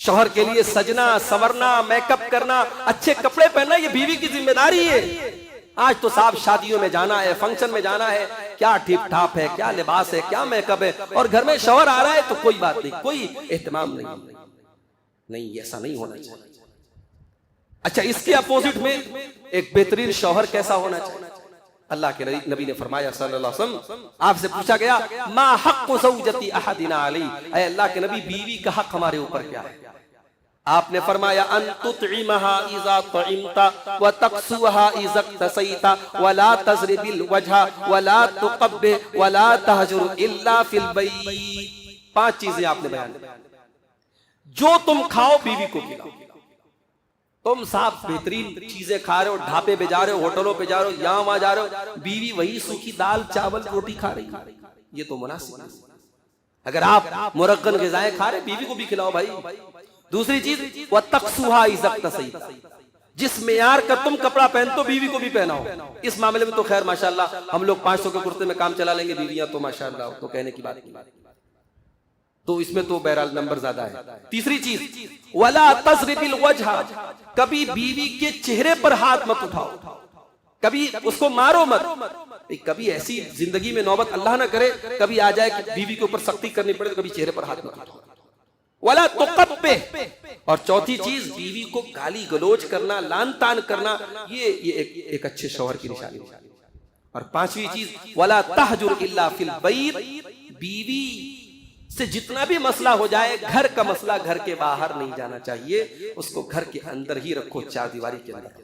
A: شوہر کے لیے سجنا، سورنا، میک اپ کرنا، اچھے کپڑے پہننا یہ بیوی کی ذمہ داری ہے۔ آج تو صاحب شادیوں میں جانا ہے، فنکشن میں جانا ہے، کیا ٹھیک ٹھاپ ہے، کیا لباس ہے، کیا میک اپ ہے، اور گھر میں شوہر آ رہا ہے تو کوئی بات نہیں، کوئی اہتمام نہیں، ایسا نہیں ہونا چاہیے۔ اچھا، اس کے اپوزٹ میں ایک بہترین شوہر کیسا ہونا چاہیے؟ اللہ کے نبی نے فرمایا صلی اللہ علیہ وسلم، آپ سے پوچھا گیا ما حق زوجتی احدنا علی، اے اللہ کے نبی بیوی کا حق ہمارے اوپر کیا ہے؟ آپ نے فرمایا ان تطعمها اذا طعمت وتقسوها اذا اقتسيت ولا تضرب الوجه ولا تقبح ولا تهجر الا في البيت۔ 5 چیزیں آپ نے بیان کی، جو تم کھاؤ بیوی کو کھلاؤ۔ تم صاحب بہترین چیزیں کھا رہے ہو، ڈھابے پہ جا رہے ہو، ہوٹلوں پہ جا رہے ہو، یہاں وہاں جا رہے ہو، بیوی وہی سوکھی دال چاول روٹی کھا رہی ہے، یہ تو مناسب نہیں۔ اگر آپ مرغن غذائیں کھا رہے بیوی کو بھی کھلاؤ بھائی۔ دوسری چیز وَتَقْسُوهَا إِذَا اقْتَسَيْتَ، جس معیار کا تم کپڑا پہنتے ہو بیوی کو بھی پہناؤ۔ اس معاملے میں تو خیر ماشاءاللہ ہم لوگ 500 کے کرتے میں کام چلا لیں گے، بیویاں تو ماشاءاللہ تو کہنے کی بات نہیں، تو اس میں تو بہرحال نمبر زیادہ ہے۔ تیسری چیز وَلَا تَضْرِبِ الْوَجْهَ، کبھی بیوی کے چہرے پر ہاتھ مت اٹھاؤ، کبھی اس کو مارو مت۔ کبھی ایسی زندگی میں نوبت اللہ نہ کرے کبھی آ جائے کہ بیوی کے اوپر سختی کرنی پڑے تو کبھی چہرے پر ہاتھ مت اٹھاؤ۔ وَلَا تُقَبِّحْ، اور چوتھی چیز بیوی کو گالی گلوچ کرنا، لان تان کرنا، یہ ایک اچھے شوہر کی نشانی ہے۔ اور 5ویں چیز وَلَا تَحْجُرْ إِلَّا فِي الْبَيْتِ، بیوی سے جتنا بھی مسئلہ ہو جائے، گھر کا مسئلہ گھر کے باہر نہیں جانا چاہیے، اس کو گھر کے اندر ہی رکھو، 4 دیواری کے اندر۔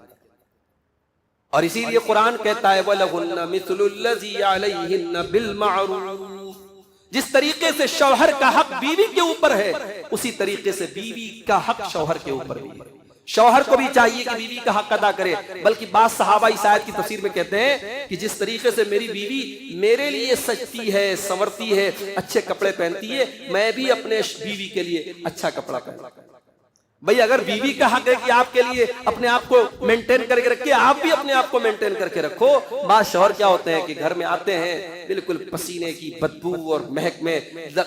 A: اور اسی لیے قرآن کہتا ہے وَلَهُنَّ مِثْلُ الَّذِي عَلَيْهِنَّ بِالْمَعْرُوفِ، جس طریقے سے شوہر کا حق بیوی کے اوپر ہے اسی طریقے سے بیوی کا حق شوہر کے اوپر بھی ہے۔ شوہر کو بھی چاہیے کہ بیوی کا حق ادا کرے، بلکہ بعض صحابہ اس آیت کی تفسیر میں کہتے ہیں کہ جس طریقے سے میری بیوی میرے لیے سجتی ہے، سنورتی ہے، اچھے کپڑے پہنتی ہے، میں بھی اپنے بیوی کے لیے اچھا کپڑا پہنتا ہوں۔ بھئی اگر بیوی کا حق ہے کہ آپ کے لیے اپنے آپ کو مینٹین کر کے رکھے، آپ بھی اپنے آپ کو مینٹین کر کے رکھو۔ بعض شوہر کیا ہوتے ہیں کہ گھر میں آتے ہیں بالکل پسینے کی بدبو اور مہک میں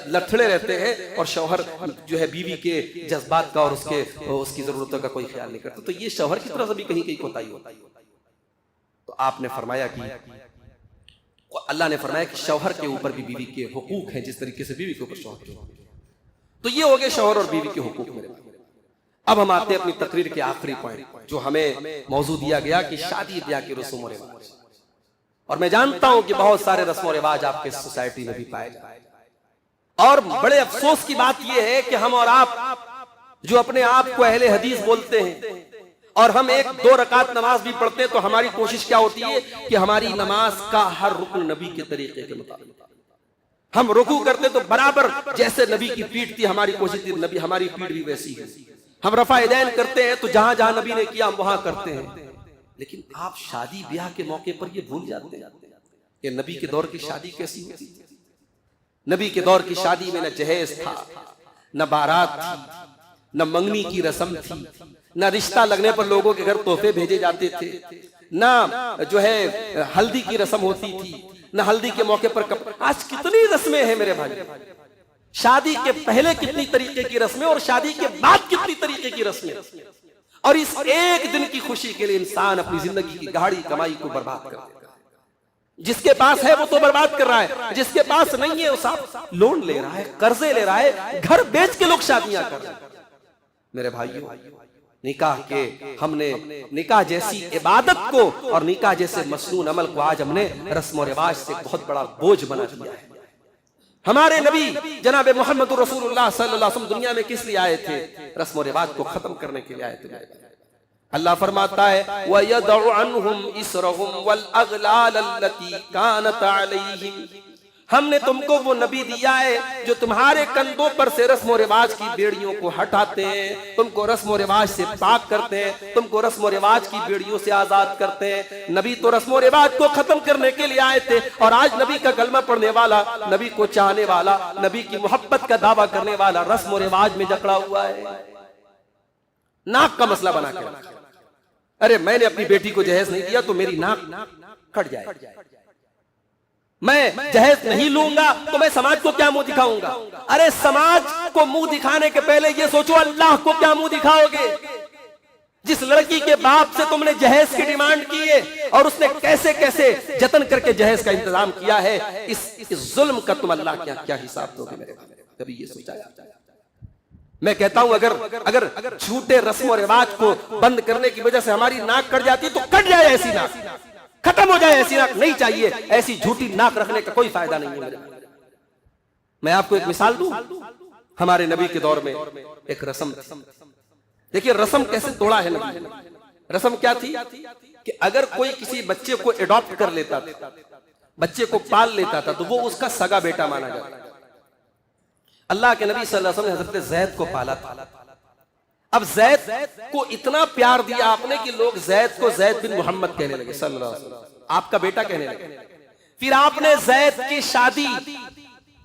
A: لٹھڑے رہتے ہیں، اور شوہر جو ہے بیوی کے جذبات کا اور اس کی ضرورتوں کا کوئی خیال نہیں کرتا، تو یہ شوہر کی طرف سے بھی کہیں کوتاہی ہوتا ہے۔ تو آپ نے فرمایا کہ اللہ نے فرمایا کہ شوہر کے اوپر بھی بیوی کے حقوق ہیں، جس طریقے سے بیوی کے اوپر شوہر کے حقوق ہیں۔ تو یہ ہو گئے شوہر اور بیوی کے حقوق میرے بھائی۔ اب ہم آتے ہیں اپنی تقریر کے آخری پوائنٹ، جو ہمیں موضوع دیا گیا کہ شادی بیاہ کے رسوم و رواج، اور میں جانتا ہوں کہ بہت سارے رسم و رواج آپ کے سوسائٹی میں بھی پائے جائیں، اور بڑے افسوس کی بات یہ ہے کہ ہم اور آپ جو اپنے آپ کو اہل حدیث بولتے ہیں اور ہم 1-2 رکعت نماز بھی پڑھتے ہیں، تو ہماری کوشش کیا ہوتی ہے کہ ہماری نماز کا ہر رکن نبی کے طریقے کے مطابق، ہم رکوع کرتے تو برابر جیسے نبی کی پیٹھ تھی ہماری کوشش تھی نبی ہماری پیٹھ بھی ویسی ہے، ہم رفع یدین کرتے ہیں تو جہاں جہاں نبی نے کیا ہم وہاں کرتے ہیں۔ لیکن آپ شادی بیاہ کے موقع پر یہ بھول جاتے ہیں کہ نبی کے دور کی شادی کیسی ہوتی تھی۔ نبی کے دور کی شادی میں نہ جہیز تھا، نہ بارات تھی، نہ منگنی کی رسم تھی، نہ رشتہ لگنے پر لوگوں کے گھر تحفے بھیجے جاتے تھے، نہ جو ہے ہلدی کی رسم ہوتی تھی، نہ ہلدی کے موقع پر آج کتنی رسمیں ہیں میرے بھائی، شادی کے پہلے کتنی طریقے کی رسمیں اور شادی کے بعد کتنی طریقے کی رسمیں، اور اس ایک دن کی خوشی کے لیے انسان اپنی زندگی کی گاڑی کمائی کو برباد کر دیتا ہے۔ جس کے پاس ہے وہ تو برباد کر رہا ہے، جس کے پاس نہیں ہے وہ صاحب لون لے رہا ہے، قرضے لے رہا ہے، گھر بیچ کے لوگ شادیاں کر رہے ہیں۔ میرے بھائیوں، نکاح کے ہم نے نکاح جیسی عبادت کو اور نکاح جیسے مسنون عمل کو آج ہم نے رسم و رواج سے بہت بڑا بوجھ بنا دیا ہے۔ ہمارے نبی جناب محمد رسول اللہ صلی اللہ علیہ وسلم دنیا میں کس لیے آئے تھے؟ رسم و رواج کو ختم کرنے کے لیے آئے تھے۔ اللہ فرماتا ہے وَيَدَعُ عَنْهُمْ إِسْرَهُمْ وَالْأَغْلَالَ الَّتِي كَانَتْ عَلَيْهِمْ، ہم نے تم کو وہ نبی دیا ہے جو تمہارے کندھوں پر سے رسم و رواج کی بیڑیوں کو ہٹاتے ہیں، تم کو رسم و رواج سے پاک کرتے ہیں، تم کو رسم و رواج کی بیڑیوں سے آزاد کرتے ہیں۔ نبی تو رسم و رواج کو ختم کرنے کے لیے آئے تھے، اور آج نبی کا کلمہ پڑھنے والا، نبی کو چاہنے والا، نبی کی محبت کا دعویٰ کرنے والا رسم و رواج میں جکڑا ہوا ہے، ناک کا مسئلہ بنا کے رکھا۔ ارے میں نے اپنی بیٹی کو جہیز نہیں دیا تو میری ناک کٹ جائے، میں جہیز نہیں لوں گا تو میں سماج کو کیا منہ دکھاؤں گا؟ ارے سماج کو منہ دکھانے کے پہلے یہ سوچو اللہ کو کیا منہ دکھاؤ گے؟ جس لڑکی کے باپ سے تم نے جہیز کی ڈیمانڈ کی ہے اور اس نے کیسے کیسے جتن کر کے جہیز کا انتظام کیا ہے، اس ظلم کا تم اللہ کیا حساب دو گے میرے بھائی؟ کبھی یہ سوچا جاتا ہے؟ میں کہتا ہوں اگر جھوٹے رسم و رواج کو بند کرنے کی وجہ سے ہماری ناک کٹ جاتی تو کٹ جائے ایسی ناک، ختم ہو جائے ایسی ناک، نہیں چاہیے ایسی جھوٹی ناک رکھنے کا کوئی فائدہ نہیں ہے۔ میں آپ کو ایک مثال دوں، ہمارے نبی کے دور میں ایک رسم تھی، دیکھیے رسم کیسے توڑا ہے نبی نے۔ رسم کیا تھی کہ اگر کوئی کسی بچے کو اڈاپٹ کر لیتا تھا، بچے کو پال لیتا تھا، تو وہ اس کا سگا بیٹا مانا جاتا تھا۔ اللہ کے نبی صلی اللہ علیہ وسلم نے حضرت زید کو پالا تھا۔ اب زید کو اتنا پیار دیا آپ نے کہ لوگ زید کو زید بن محمد کہنے لگے صلی اللہ علیہ وسلم، آپ کا بیٹا کہنے لگے۔ پھر آپ نے زید کی شادی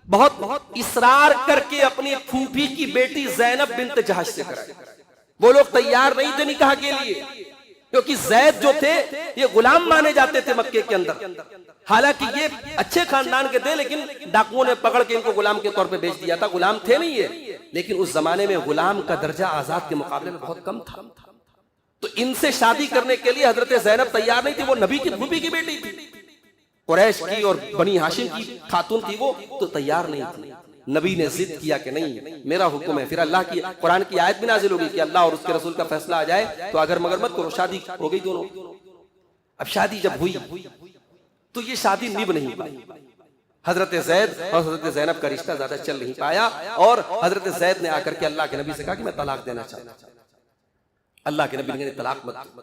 A: بہت اصرار کر کے اپنی پھوپھی کی بیٹی زینب بنت جہش سے کرائی۔ وہ لوگ تیار نہیں تھے نکاح کے لیے، کیونکہ زید جو تھے یہ غلام مانے جاتے تھے مکے کے اندر، حالانکہ یہ اچھے خاندان کے تھے، لیکن ڈاکوؤں نے پکڑ کے ان کو غلام کے طور پہ بیچ دیا تھا۔ غلام تھے نہیں یہ، لیکن اس زمانے میں غلام کا درجہ آزاد کے مقابلے میں بہت کم تھا، تو ان سے شادی کرنے کے لیے حضرت زینب تیار نہیں تھی۔ وہ نبی کی پھوپھی کی بیٹی تھی، قریش کی اور بنی ہاشم کی خاتون تھی، وہ تو تیار نہیں تھی۔ نبی نے ضد کیا کہ نہیں میرا حکم ہے، پھر اللہ کی قرآن کی آیت بھی نازل ہوگی کہ اللہ اور اس کے رسول کا فیصلہ آ جائے تو اگر مگر مت کرو۔ شادی ہو گئی دونوں۔ اب شادی جب ہوئی تو یہ شادی نب نہیں پائی، حضرت زید اور حضرت زینب کا رشتہ زیادہ چل نہیں پایا، اور حضرت زید نے آ کر کے اللہ کے نبی سے کہا کہ میں طلاق دینا چاہتا ہوں۔ اللہ کے نبی نے طلاق مت دو،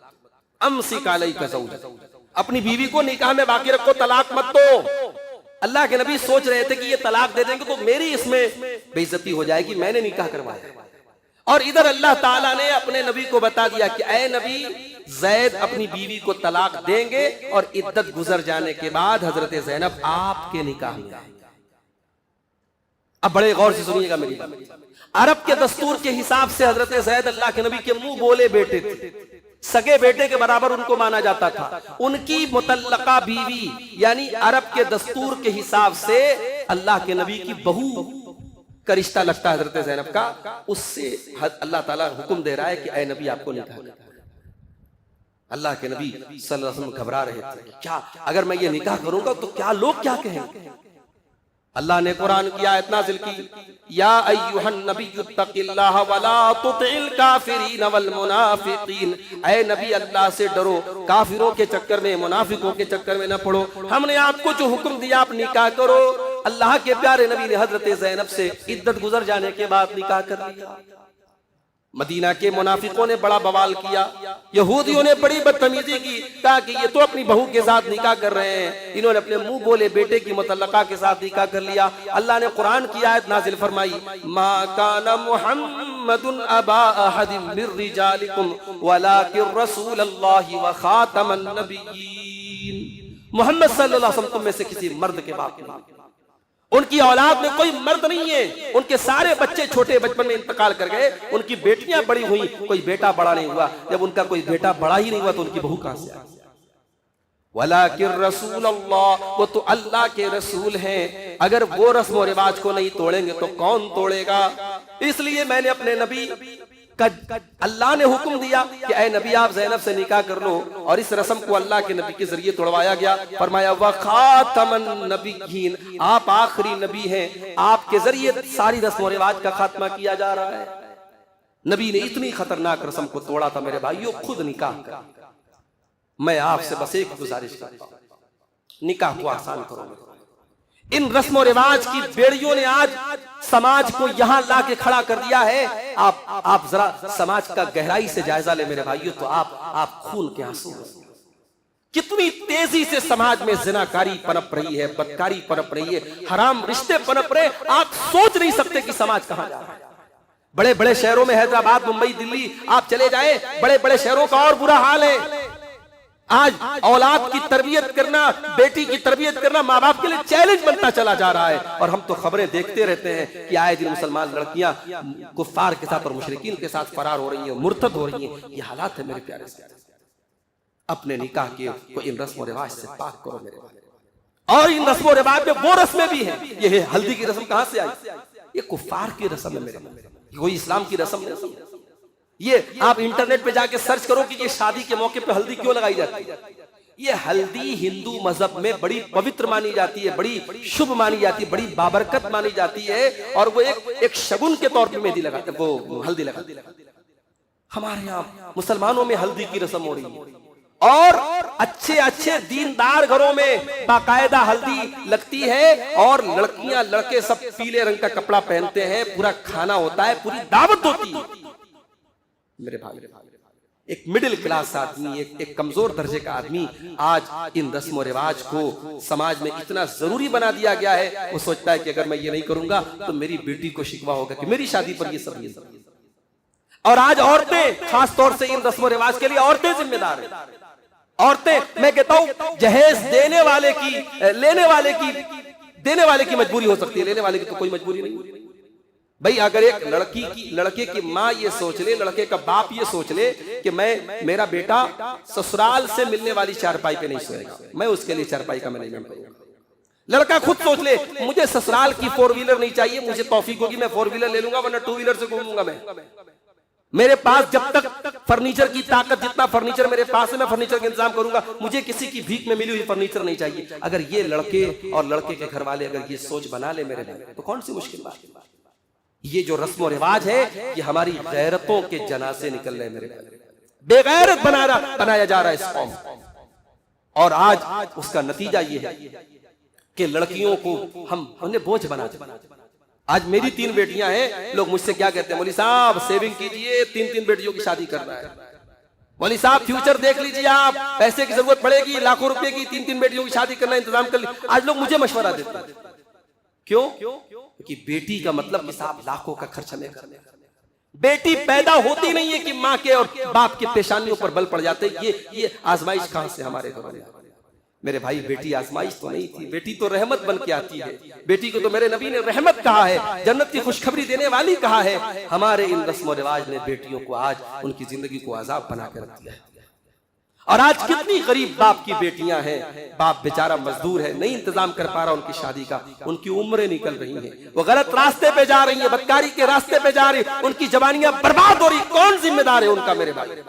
A: امسک علیک زوجک، اپنی بیوی کو نکاح میں باقی رکھو، طلاق مت دو۔ اللہ کے نبی سوچ رہے تھے کہ یہ طلاق دے دیں گے تو میری اس میں بے عزتی ہو جائے گی، میں نے نکاح کروایا۔ اور ادھر اللہ تعالیٰ نے اپنے نبی کو بتا دیا کہ اے نبی، زید اپنی بیوی کو طلاق دیں گے اور عدت گزر جانے کے بعد حضرت زینب آپ کے نکاح میں آئے گی۔ اب بڑے غور سے سنیے گا میری بات۔ عرب کے دستور کے حساب سے حضرت زید اللہ کے نبی کے منہ بولے بیٹے تھے، سگے بیٹے کے برابر ان کو مانا جاتا تھا۔ ان کی مطلقہ بیوی یعنی عرب کے دستور کے حساب سے اللہ کے نبی کی بہو کا رشتہ لگتا ہے حضرت زینب کا، اس سے اللہ تعالیٰ حکم دے رہا ہے کہ اے نبی آپ کو نکاح کرنا۔ اللہ کے نبی صلی اللہ علیہ وسلم گھبرا رہے تھے، کیا اگر میں یہ نکاح کروں گا تو کیا لوگ کیا کہیں گے؟ اللہ نے قرآن کی آیت نازل کی، یا ایھا النبی اتق اللہ ولا تطع الکافرین والمنافقین، اے نبی اللہ سے ڈرو، کافروں کے چکر میں منافقوں کے چکر میں نہ پڑو۔ ہم نے آپ کو جو حکم دیا آپ نکاح کرو۔ اللہ کے پیارے نبی نے حضرت زینب سے عدت گزر جانے کے بعد نکاح کر لیا۔ مدینہ کے منافقوں نے بڑا بوال کیا، یہودیوں نے بڑی بدتمیزی کی، کہا کہ یہ تو اپنی بہو کے ساتھ نکاح کر رہے ہیں، انہوں نے اپنے منہ بولے بیٹے کی مطلقہ کے ساتھ نکاح کر لیا۔ اللہ نے قرآن کی آیت نازل فرمائی، ما کان محمد ابا احد من رجالکم ولکن رسول اللہ وخاتم النبیین، محمد صلی اللہ علیہ وسلم تم میں سے کسی مرد کے باپ نہیں، ان کی اولاد میں کوئی مرد نہیں ہے، ان کے سارے بچے چھوٹے بچپن میں انتقال کر گئے، ان کی بیٹیاں بڑی ہوئیں، کوئی بیٹا بڑا نہیں ہوا۔ جب ان کا کوئی بیٹا بڑا ہی نہیں ہوا تو ان کی بہو کہاں سے آئی؟ وَلَٰكِن رَسُولَ اللَّهِ، وہ تو اللہ کے رسول ہیں، اگر وہ رسم و رواج کو نہیں توڑیں گے تو کون توڑے گا؟ اس لیے میں نے اپنے نبی کا اللہ نے حکم دیا کہ اے نبی آپ زینب سے نکاح کر لو، اور اس رسم کو اللہ کے نبی کے ذریعے توڑوایا گیا۔ فرمایا وَخَاتَمَ النَّبِيِّينَ، آپ آخری نبی ہیں، آپ کے ذریعے ساری رسم و رواج کا خاتمہ کیا جا رہا ہے۔ نبی نے اتنی خطرناک رسم کو توڑا تھا میرے بھائیوں، خود نکاح کر۔ میں آپ سے بس ایک گزارش کرتا ہوں، نکاح کو آسان کرو۔ ان رسم و رواج کی بیڑیوں نے آج سماج کو یہاں لا کے کھڑا کر دیا ہے۔ آپ ذرا سماج کا گہرائی سے جائزہ لے میرے بھائیوں تو آپ خون کے آنسو ہیں۔ کتنی تیزی سے سماج میں زناکاری پنپ رہی ہے، بدکاری پنپ رہی ہے، حرام رشتے پنپ رہے، آپ سوچ نہیں سکتے کہ سماج کہاں جا رہا ہے۔ بڑے بڑے شہروں میں حیدرآباد، ممبئی، دلی آپ چلے جائیں، بڑے بڑے شہروں کا اور برا حال ہے۔ آج اولاد کی تربیت کرنا، بیٹی کی تربیت کرنا ماں باپ کے لیے چیلنج بنتا چلا جا رہا ہے، اور ہم تو خبریں دیکھتے رہتے ہیں کہ آئے دن مسلمان لڑکیاں کفار کے ساتھ اور مشرکین کے ساتھ فرار ہو رہی ہیں، مرتد ہو رہی ہیں۔ یہ حالات ہے میرے پیارے سے۔ اپنے نکاح کے کو ان رسم و رواج سے پاک کرو میرے بھائی۔ اور ان رسم و رواج میں وہ رسمیں بھی ہیں، یہ ہلدی کی رسم کہاں سے آئی؟ یہ کفار کی رسم ہے میرے بھائی، کوئی اسلام کی رسم نہیں۔ یہ آپ انٹرنیٹ پہ جا کے سرچ کرو کہ یہ شادی کے موقع پہ ہلدی کیوں لگائی جاتی ہے۔ یہ ہلدی ہندو مذہب میں بڑی پوتر مانی جاتی ہے، بڑی شبھ مانی جاتی ہے، بڑی بابرکت مانی جاتی ہے، اور وہ ایک شگن کے طور پہ مہندی لگاتے ہیں، وہ ہلدی لگاتے ہیں۔ ہمارے یہاں مسلمانوں میں ہلدی کی رسم ہو رہی ہے، اور اچھے اچھے دیندار گھروں میں باقاعدہ ہلدی لگتی ہے، اور لڑکیاں لڑکے سب پیلے رنگ کا کپڑا پہنتے ہیں، پورا کھانا ہوتا ہے، پوری دعوت ہوتی ہے۔ میرے بھائی، ایک مڈل کلاس آدمی، ایک کمزور درجے کا آدمی آج ان رسم و رواج کو سماج میں اتنا ضروری بنا دیا گیا ہے، وہ سوچتا ہے کہ اگر میں یہ نہیں کروں گا تو میری بیٹی کو شکوہ ہوگا کہ میری شادی پر یہ سب یہ۔ اور آج عورتیں خاص طور سے ان رسم و رواج کے لیے عورتیں ذمہ دار ہیں۔ عورتیں، میں کہتا ہوں، جہیز دینے والے کی مجبوری ہو سکتی ہے، لینے والے کی تو کوئی مجبوری نہیں۔ بھئی اگر ایک لڑکے کی ماں یہ سوچ لے، لڑکے کا باپ یہ سوچ لے کہ میرا بیٹا سسرال سے ملنے والی چارپائی پہ نہیں سوئے گا، میں اس کے لیے چارپائی کا مینجمنٹ کروں گا۔ لڑکا خود سوچ لے مجھے سسرال کی 4 ویلر نہیں چاہیے، مجھے توفیق ہوگی میں 4 ویلر لے لوں گا، ورنہ 2 ویلر سے گھوموں گا میں۔ میرے پاس جب تک فرنیچر کی طاقت، جتنا فرنیچر میرے پاس ہے میں فرنیچر کا انتظام کروں گا، مجھے کسی کی بھیک میں ملی ہوئی فرنیچر نہیں چاہیے۔ اگر یہ لڑکے اور لڑکے کے گھر والے اگر یہ سوچ بنا لے میرے بھائی تو کون سی مشکل بات ہے؟ یہ جو رسم و رواج ہے یہ ہماری غیرتوں کے جنازے نکل رہے ہیں میرے بھائی، بے غیرت بنایا جا رہا ہے اس قوم، اور آج اس کا نتیجہ یہ ہے کہ لڑکیوں کو ہم انہیں بوجھ بنا دیا۔ آج میری 3 بیٹیاں ہیں، لوگ مجھ سے کیا کہتے ہیں، مولوی صاحب سیونگ کیجئے، 3 بیٹیوں کی شادی کرنا ہے، مولوی صاحب فیوچر دیکھ لیجئے، آپ پیسے کی ضرورت پڑے گی، لاکھوں روپے کی 3 بیٹیوں کی شادی کرنا انتظام کر لیجئے۔ آج لوگ مجھے مشورہ دیتے ہیں، کیوں؟ کہ بیٹی کا مطلب کہ صاحب لاکھوں کا خرچ ہمیں کرنے کا۔ بیٹی پیدا ہوتی نہیں ہے کہ ماں کے اور باپ کے پیشانیوں پر بل پڑ جاتے، یہ آزمائش کہاں سے ہمارے گھر میں؟ میرے بھائی بیٹی آزمائش تو نہیں تھی، بیٹی تو رحمت بن کے آتی ہے، بیٹی کو تو میرے نبی نے رحمت کہا ہے، جنت کی خوشخبری دینے والی کہا ہے۔ ہمارے ان رسم و رواج نے بیٹیوں کو آج ان کی زندگی کو عذاب بنا کے رکھ دیا ہے، اور آج کتنی غریب باپ کی بیٹیاں ہیں، باپ بیچارہ مزدور ہے، نہیں انتظام کر پا رہا ان کی شادی کا، ان کی عمریں نکل رہی ہیں، وہ غلط راستے پہ جا رہی ہیں، بدکاری کے راستے پہ جا رہی ہیں، ان کی جوانیاں برباد ہو رہی، کون ذمہ دار ہے ان کا میرے بھائی؟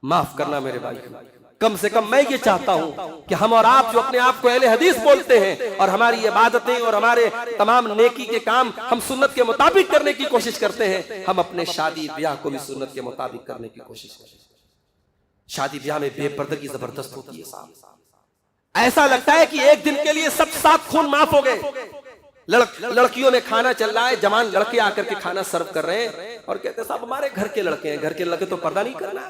A: معاف کرنا میرے بھائی، کم سے کم میں یہ چاہتا ہوں کہ ہم اور آپ جو اپنے آپ کو اہل حدیث بولتے ہیں، اور ہماری عبادتیں اور ہمارے تمام نیکی کے کام ہم سنت کے مطابق کرنے کی کوشش کرتے ہیں، ہم اپنے شادی بیاہ کو بھی سنت کے مطابق کرنے کی کوشش کریں۔ شادی بیاہ میں بے پردگی زبردست ہوتی ہے صاحب، ایسا لگتا ہے کہ ایک دن کے لیے سب 7 خون معاف ہو گئے۔ لڑکیوں میں کھانا چل رہا ہے، جوان لڑکے آ کر کے کھانا سرو کر رہے ہیں اور کہتے ہیں صاحب ہمارے گھر کے لڑکے ہیں، گھر کے لڑکے تو پردہ نہیں کرنا۔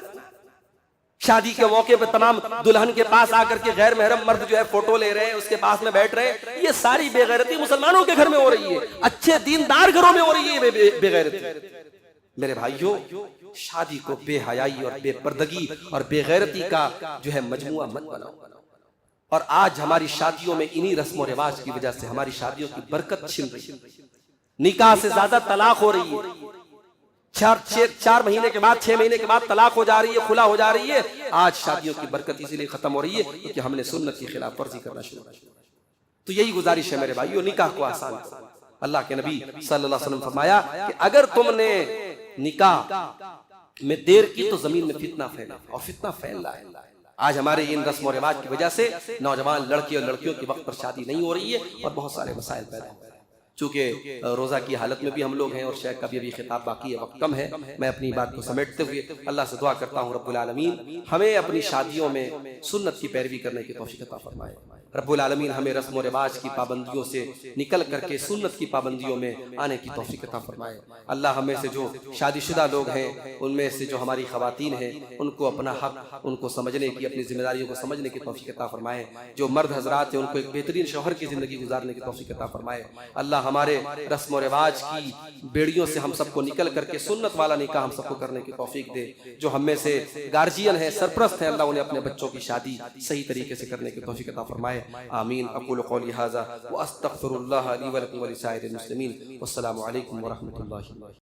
A: شادی کے موقع پہ تمام دلہن کے پاس آ کر کے غیر محرم مرد جو ہے فوٹو لے رہے ہیں، اس کے پاس میں بیٹھ رہے ہیں۔ یہ ساری بے غیرتی مسلمانوں کے گھر میں ہو رہی ہے، اچھے دیندار گھروں میں ہو رہی ہے بے غیرتی۔ میرے بھائیوں، شادی کو بے حیائی اور بے پردگی اور بے غیرتی کا جو ہے مجموعہ مت بناؤ۔ اور آج ہماری شادیوں میں انہی رسم و رواج کی وجہ سے ہماری شادیوں کی برکت چھن رہی ہے، نکاح سے زیادہ طلاق ہو رہی ہے، 4 مہینے کے بعد 6 مہینے کے بعد طلاق ہو جا رہی ہے، خلا ہو جا رہی ہے۔ آج شادیوں کی برکت اسی لیے ختم ہو رہی ہے کیونکہ ہم نے سنت کی خلاف ورزی کرنا شروع کیا۔ تو یہی گزارش ہے میرے بھائیو، نکاح کو آسان کرو۔ اللہ کے نبی صلی اللہ علیہ وسلم فرمایا کہ اگر تم نے نکاح میں دیر کی تو زمین میں فتنہ پھیلا، اور فتنہ پھیل رہا ہے۔ آج ہمارے ان رسم و رواج کی وجہ سے نوجوان لڑکے اور لڑکیوں کی وقت پر شادی نہیں ہو رہی ہے اور بہت سارے مسائل پیدا ہو رہے ہیں۔ چونکہ روزہ کی حالت میں بھی ہم لوگ ہیں اور شیخ کا بھی ابھی خطاب باقی ہے، وقت کم ہے، میں اپنی بات کو سمیٹتے ہوئے اللہ سے دعا کرتا ہوں رب العالمین ہمیں اپنی شادیوں میں سنت کی پیروی کرنے کی توفیق عطا فرمائے۔ رب العالمین ہمیں رسم و رواج کی پابندیوں سے نکل کر کے سنت کی پابندیوں میں آنے کی توفیق عطا فرمائے۔ اللہ ہمیں سے جو شادی شدہ لوگ ہیں، ان میں سے جو ہماری خواتین ہیں، ان کو اپنا حق ان کو سمجھنے کی، اپنی ذمہ داریوں کو سمجھنے کی توفیق عطا فرمائے۔ جو مرد حضرات ہیں ان کو ایک بہترین شوہر کی زندگی گزارنے کی توفیق عطا فرمائے۔ اللہ ہمارے رسم و رواج کی بیڑیوں سے ہم سب کو نکل کر کے سنت والا نکاح ہم سب کو کرنے کی توفیق دے۔ جو ہم میں سے گارجین ہیں، سرپرست ہیں، اللہ انہیں اپنے بچوں کی شادی صحیح طریقے سے کرنے کی توفیق عطا فرمائے۔ آمین۔ اقول قولی ھذا واستغفر اللہ لی ولکم ولسائر المسلمین۔ والسلام علیکم ورحمۃ اللہ۔